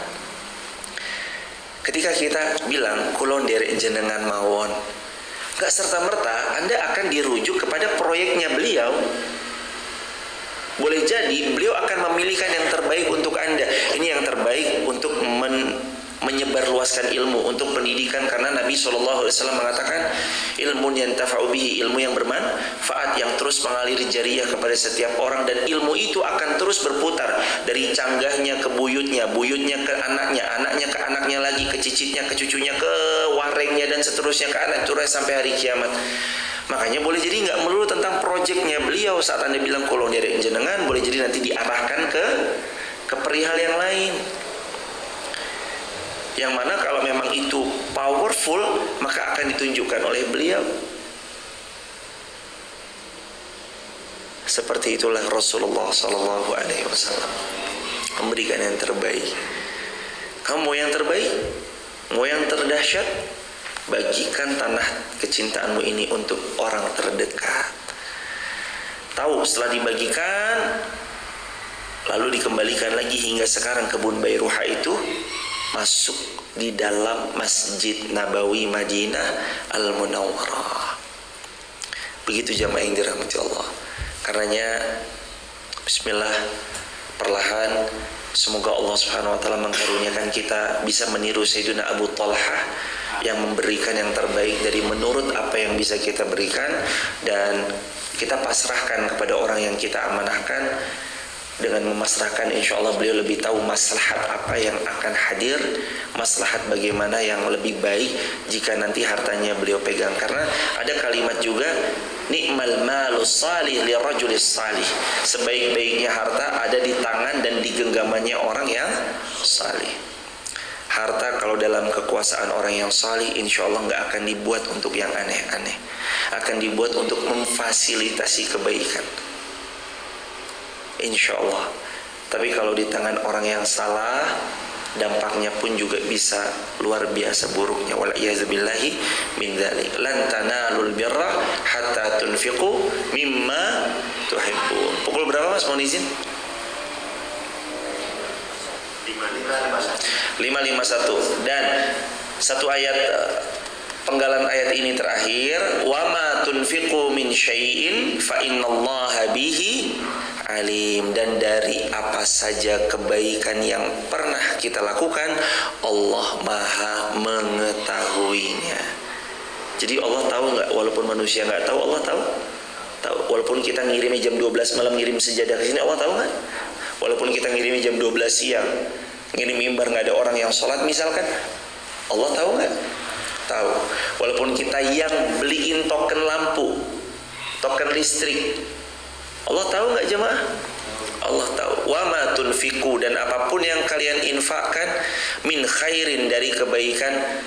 Ketika kita bilang kulon derek jenengan mawon, gak serta-merta Anda akan dirujuk kepada proyeknya beliau. Boleh jadi beliau akan memilihkan yang terbaik untuk Anda. Ini yang terbaik untuk menyebarluaskan ilmu, untuk pendidikan, karena Nabi SAW mengatakan ilmu yang tafa'u bihi, ilmu yang bermanfaat, yang terus mengalir jariah kepada setiap orang, dan ilmu itu akan terus berputar dari canggahnya ke buyutnya, buyutnya ke anaknya, anaknya ke anaknya lagi, ke cicitnya, ke cucunya, ke warengnya, dan seterusnya ke anak turun sampai hari kiamat. Makanya boleh jadi nggak melulu tentang proyeknya beliau saat Anda bilang kolong dari jenengan, boleh jadi nanti diarahkan ke perihal yang lain. Yang mana kalau memang itu powerful, maka akan ditunjukkan oleh beliau. Seperti itulah Rasulullah SAW memberikan yang terbaik. Kamu mau yang terbaik, mau yang terdahsyat, bagikan tanah kecintaanmu ini untuk orang terdekat. Tahu setelah dibagikan, lalu dikembalikan lagi hingga sekarang kebun Bayruha itu masuk di dalam Masjid Nabawi Madinah Al-Munawwarah. Begitu jamaah yang dirahmati Allah. Karenanya bismillah, perlahan semoga Allah Subhanahu wa taala mengkaruniakan kita bisa meniru Sayyidina Abu Talhah yang memberikan yang terbaik dari menurut apa yang bisa kita berikan, dan kita pasrahkan kepada orang yang kita amanahkan. Dengan memasrahkan, insya Allah beliau lebih tahu maslahat apa yang akan hadir, maslahat bagaimana yang lebih baik jika nanti hartanya beliau pegang. Karena ada kalimat juga, ni'mal malus salih li rajulis salih, sebaik-baiknya harta ada di tangan dan di genggamannya orang yang salih. Harta kalau dalam kekuasaan orang yang salih, insya Allah nggak akan dibuat untuk yang aneh-aneh, akan dibuat untuk memfasilitasi kebaikan, insya Allah. Tapi kalau di tangan orang yang salah, dampaknya pun juga bisa luar biasa buruknya. Wal'iyazubillahi min dzalik. Lan tanalul birra hatta tunfiqu mimma tuhibbun. Pukul berapa Mas, mohon izin? 5:51. Dan satu ayat, penggalan ayat ini terakhir, wa ma tunfiqu min syai'in fa innallaha bihi alim. Dan dari apa saja kebaikan yang pernah kita lakukan, Allah Maha mengetahuinya. Jadi Allah tahu nggak? Walaupun manusia nggak tahu, Allah tahu. Tahu. Walaupun kita ngirimnya jam 12 malam, ngirim sejadah ke sini, Allah tahu nggak? Walaupun kita ngirimnya jam 12 siang, ngirim mimbar nggak ada orang yang sholat misalkan, Allah tahu nggak? Tahu. Walaupun kita yang beliin token lampu, token listrik, Allah tahu nggak jemaah? Allah tahu. Wa ma tunfiqu, dan apapun yang kalian infakkan, min khairin, dari kebaikan,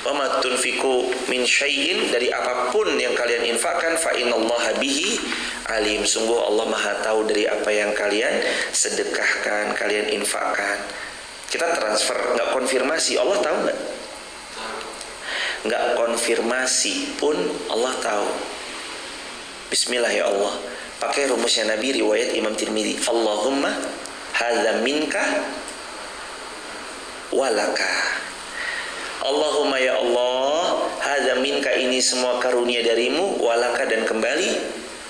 wa ma tunfiqu min syai'in, dari apapun yang kalian infakkan, fa innallaha bihi alim, sungguh Allah Maha tahu dari apa yang kalian sedekahkan, kalian infakkan. Kita transfer, nggak konfirmasi, Allah tahu nggak? Nggak konfirmasi pun Allah tahu. Bismillah ya Allah. Pakai rumusnya Nabi riwayat Imam Tirmidzi. Allahumma hadza minka walaka. Allahumma ya Allah, hadza minka, ini semua karunia darimu, walaka, dan kembali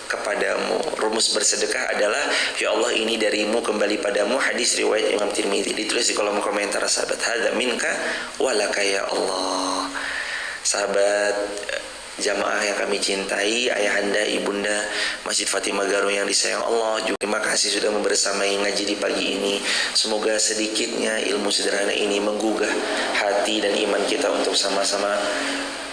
kepadamu. Rumus bersedekah adalah ya Allah, ini darimu, kembali padamu. Hadis riwayat Imam Tirmidzi. Ditulis di kolom komentar sahabat. Hadza minka walaka ya Allah. Sahabat jamaah yang kami cintai, ayahanda, ibunda Masjid Fatimah Garung yang disayang Allah, juga terima kasih sudah membersamai ngaji di pagi ini. Semoga sedikitnya ilmu sederhana ini menggugah hati dan iman kita untuk sama-sama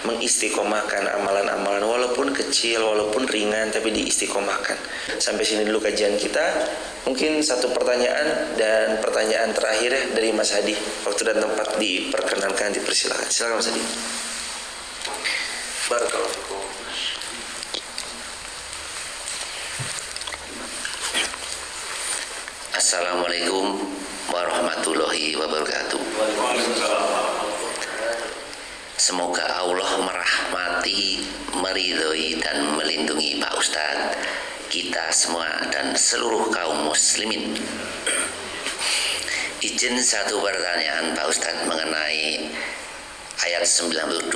mengistiqomahkan amalan-amalan, walaupun kecil, walaupun ringan, tapi diistiqomahkan. Sampai sini dulu kajian kita. Mungkin satu pertanyaan dan pertanyaan terakhir dari Mas Hadi. Waktu dan tempat diperkenankan, dipersilakan. Silakan Mas Hadi. Barakallahu fikum. Assalamualaikum warahmatullahi wabarakatuh. Semoga Allah merahmati, meridhoi, dan melindungi Pak Ustadz, kita semua, dan seluruh kaum muslimin. Izin satu pertanyaan Pak Ustadz mengenai ayat 92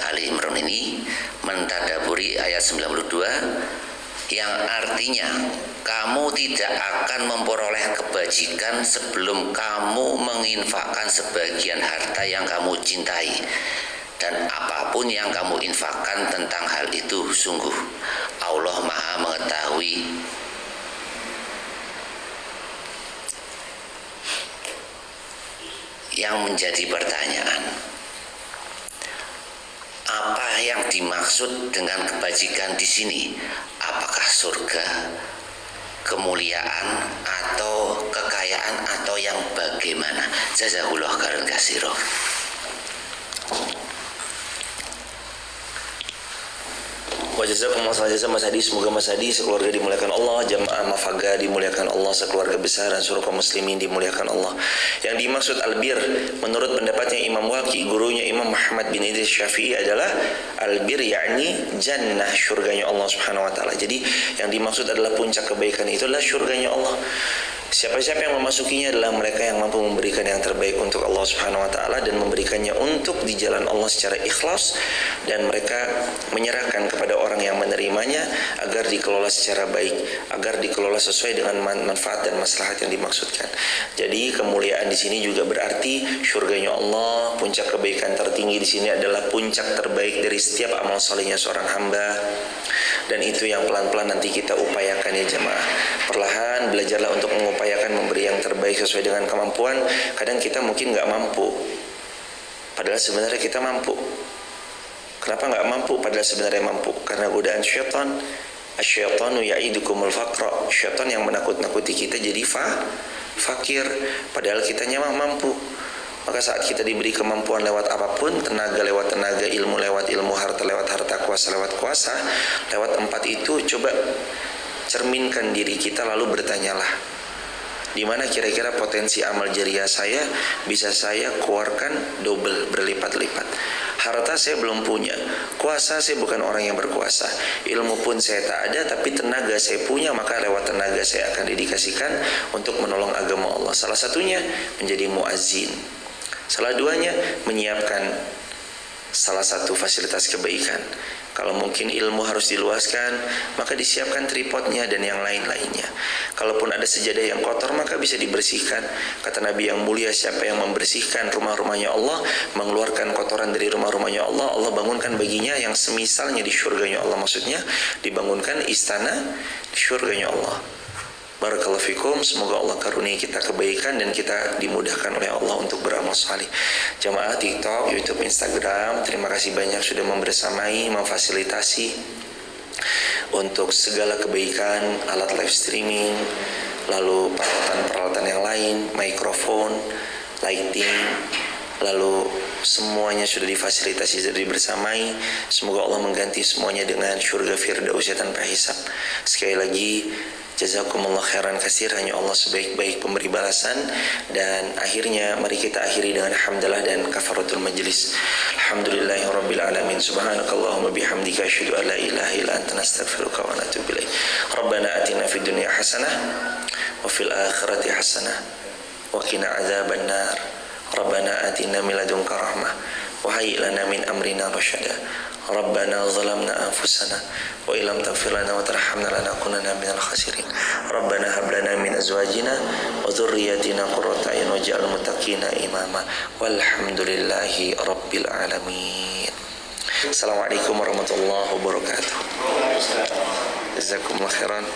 Ali Imran ini, mentadaburi ayat 92 yang artinya kamu tidak akan memperoleh kebajikan sebelum kamu menginfakkan sebagian harta yang kamu cintai, dan apapun yang kamu infakkan tentang hal itu, sungguh Allah Maha mengetahui. Yang menjadi pertanyaan, apa yang dimaksud dengan kebajikan di sini? Apakah surga, kemuliaan, atau kekayaan, atau yang bagaimana? Jazakallahu khairan katsiran. Wajazakumullah khairan Mas Hadi. Semoga Mas Hadi sekeluarga dimuliakan Allah, jamaah Mafaga dimuliakan Allah, sekeluarga besar dan seluruh kaum muslimin dimuliakan Allah. Yang dimaksud albir menurut pendapatnya Imam Waqi, gurunya Imam Muhammad bin Idris Syafi'i, adalah albir yakni jannah, syurganya Allah Subhanahu wa taala. Jadi yang dimaksud adalah puncak kebaikan itu adalah syurganya Allah. Siapa-siapa yang memasukinya adalah mereka yang mampu memberikan yang terbaik untuk Allah Subhanahu wa taala dan memberikannya untuk di jalan Allah secara ikhlas, dan mereka menyerahkan kepada orang yang menerimanya agar dikelola secara baik, agar dikelola sesuai dengan manfaat dan maslahat yang dimaksudkan. Jadi kemuliaan di sini juga berarti syurganya Allah. Puncak kebaikan tertinggi di sini adalah puncak terbaik dari setiap amal salehnya seorang hamba. Dan itu yang pelan-pelan nanti kita upayakan ya jemaah. Perlahan belajarlah untuk mengupayakan memberi yang terbaik sesuai dengan kemampuan. Kadang kita mungkin nggak mampu, padahal sebenarnya kita mampu. Kenapa nggak mampu? Padahal sebenarnya mampu. Karena godaan syaitan. Asyaitanu ya'idukumul faqra. Syaitan yang menakut-nakuti kita jadi fakir. Padahal kitanya mampu. Maka saat kita diberi kemampuan lewat apapun, tenaga lewat tenaga, ilmu lewat ilmu, harta lewat harta, kuasa lewat kuasa, lewat empat itu, coba cerminkan diri kita lalu bertanyalah, di mana kira-kira potensi amal jariah saya bisa saya keluarkan double, berlipat-lipat. Harta saya belum punya, kuasa saya bukan orang yang berkuasa, ilmu pun saya tak ada, tapi tenaga saya punya, maka lewat tenaga saya akan dedikasikan untuk menolong agama Allah. Salah satunya menjadi muazzin, salah duanya menyiapkan salah satu fasilitas kebaikan. Kalau mungkin ilmu harus diluaskan, maka disiapkan tripodnya dan yang lain-lainnya. Kalaupun ada sejadah yang kotor, maka bisa dibersihkan. Kata Nabi yang mulia, siapa yang membersihkan rumah-rumahnya Allah, mengeluarkan kotoran dari rumah-rumahnya Allah, Allah bangunkan baginya yang semisalnya di syurganya Allah. Maksudnya dibangunkan istana di syurganya Allah. Barakallahu fikum. Semoga Allah karunia kita kebaikan dan kita dimudahkan oleh Allah untuk beramal saleh. Jamaah TikTok, YouTube, Instagram, terima kasih banyak sudah membersamai, memfasilitasi untuk segala kebaikan, alat live streaming, lalu peralatan-peralatan yang lain, mikrofon, lighting, lalu semuanya sudah difasilitasi, sudah dibersamai. Semoga Allah mengganti semuanya dengan syurga firdausnya tanpa hisab. Sekali lagi, Jazakumullah khairan katsir, hanya Allah sebaik-baik pemberi balasan. Dan akhirnya mari kita akhiri dengan hamdalah dan kafaratul majlis. Alhamdulillahirabbil alamin. Subhanakallahumma bihamdika asyhadu an la ilaha illa anta astaghfiruka wa atubu ilaik. Rabbana atina fid dunya hasanah wa fil akhirati hasanah wa qina adzabannar. Rabbana atina min ladunka rahmah wa hayyi lana min amrina rasyada. Rabbana zalamna anfusana wa illam taghfir lana wa tarhamna lanakunanna minal khasirin. Rabbana hab lana min azwajina wa dhurriyyatina qurrata a'yun waj'alna muttaqina imama. Walhamdulillahi rabbil alamin. Assalamualaikum warahmatullahi wabarakatuh. Jazakumullah khairan.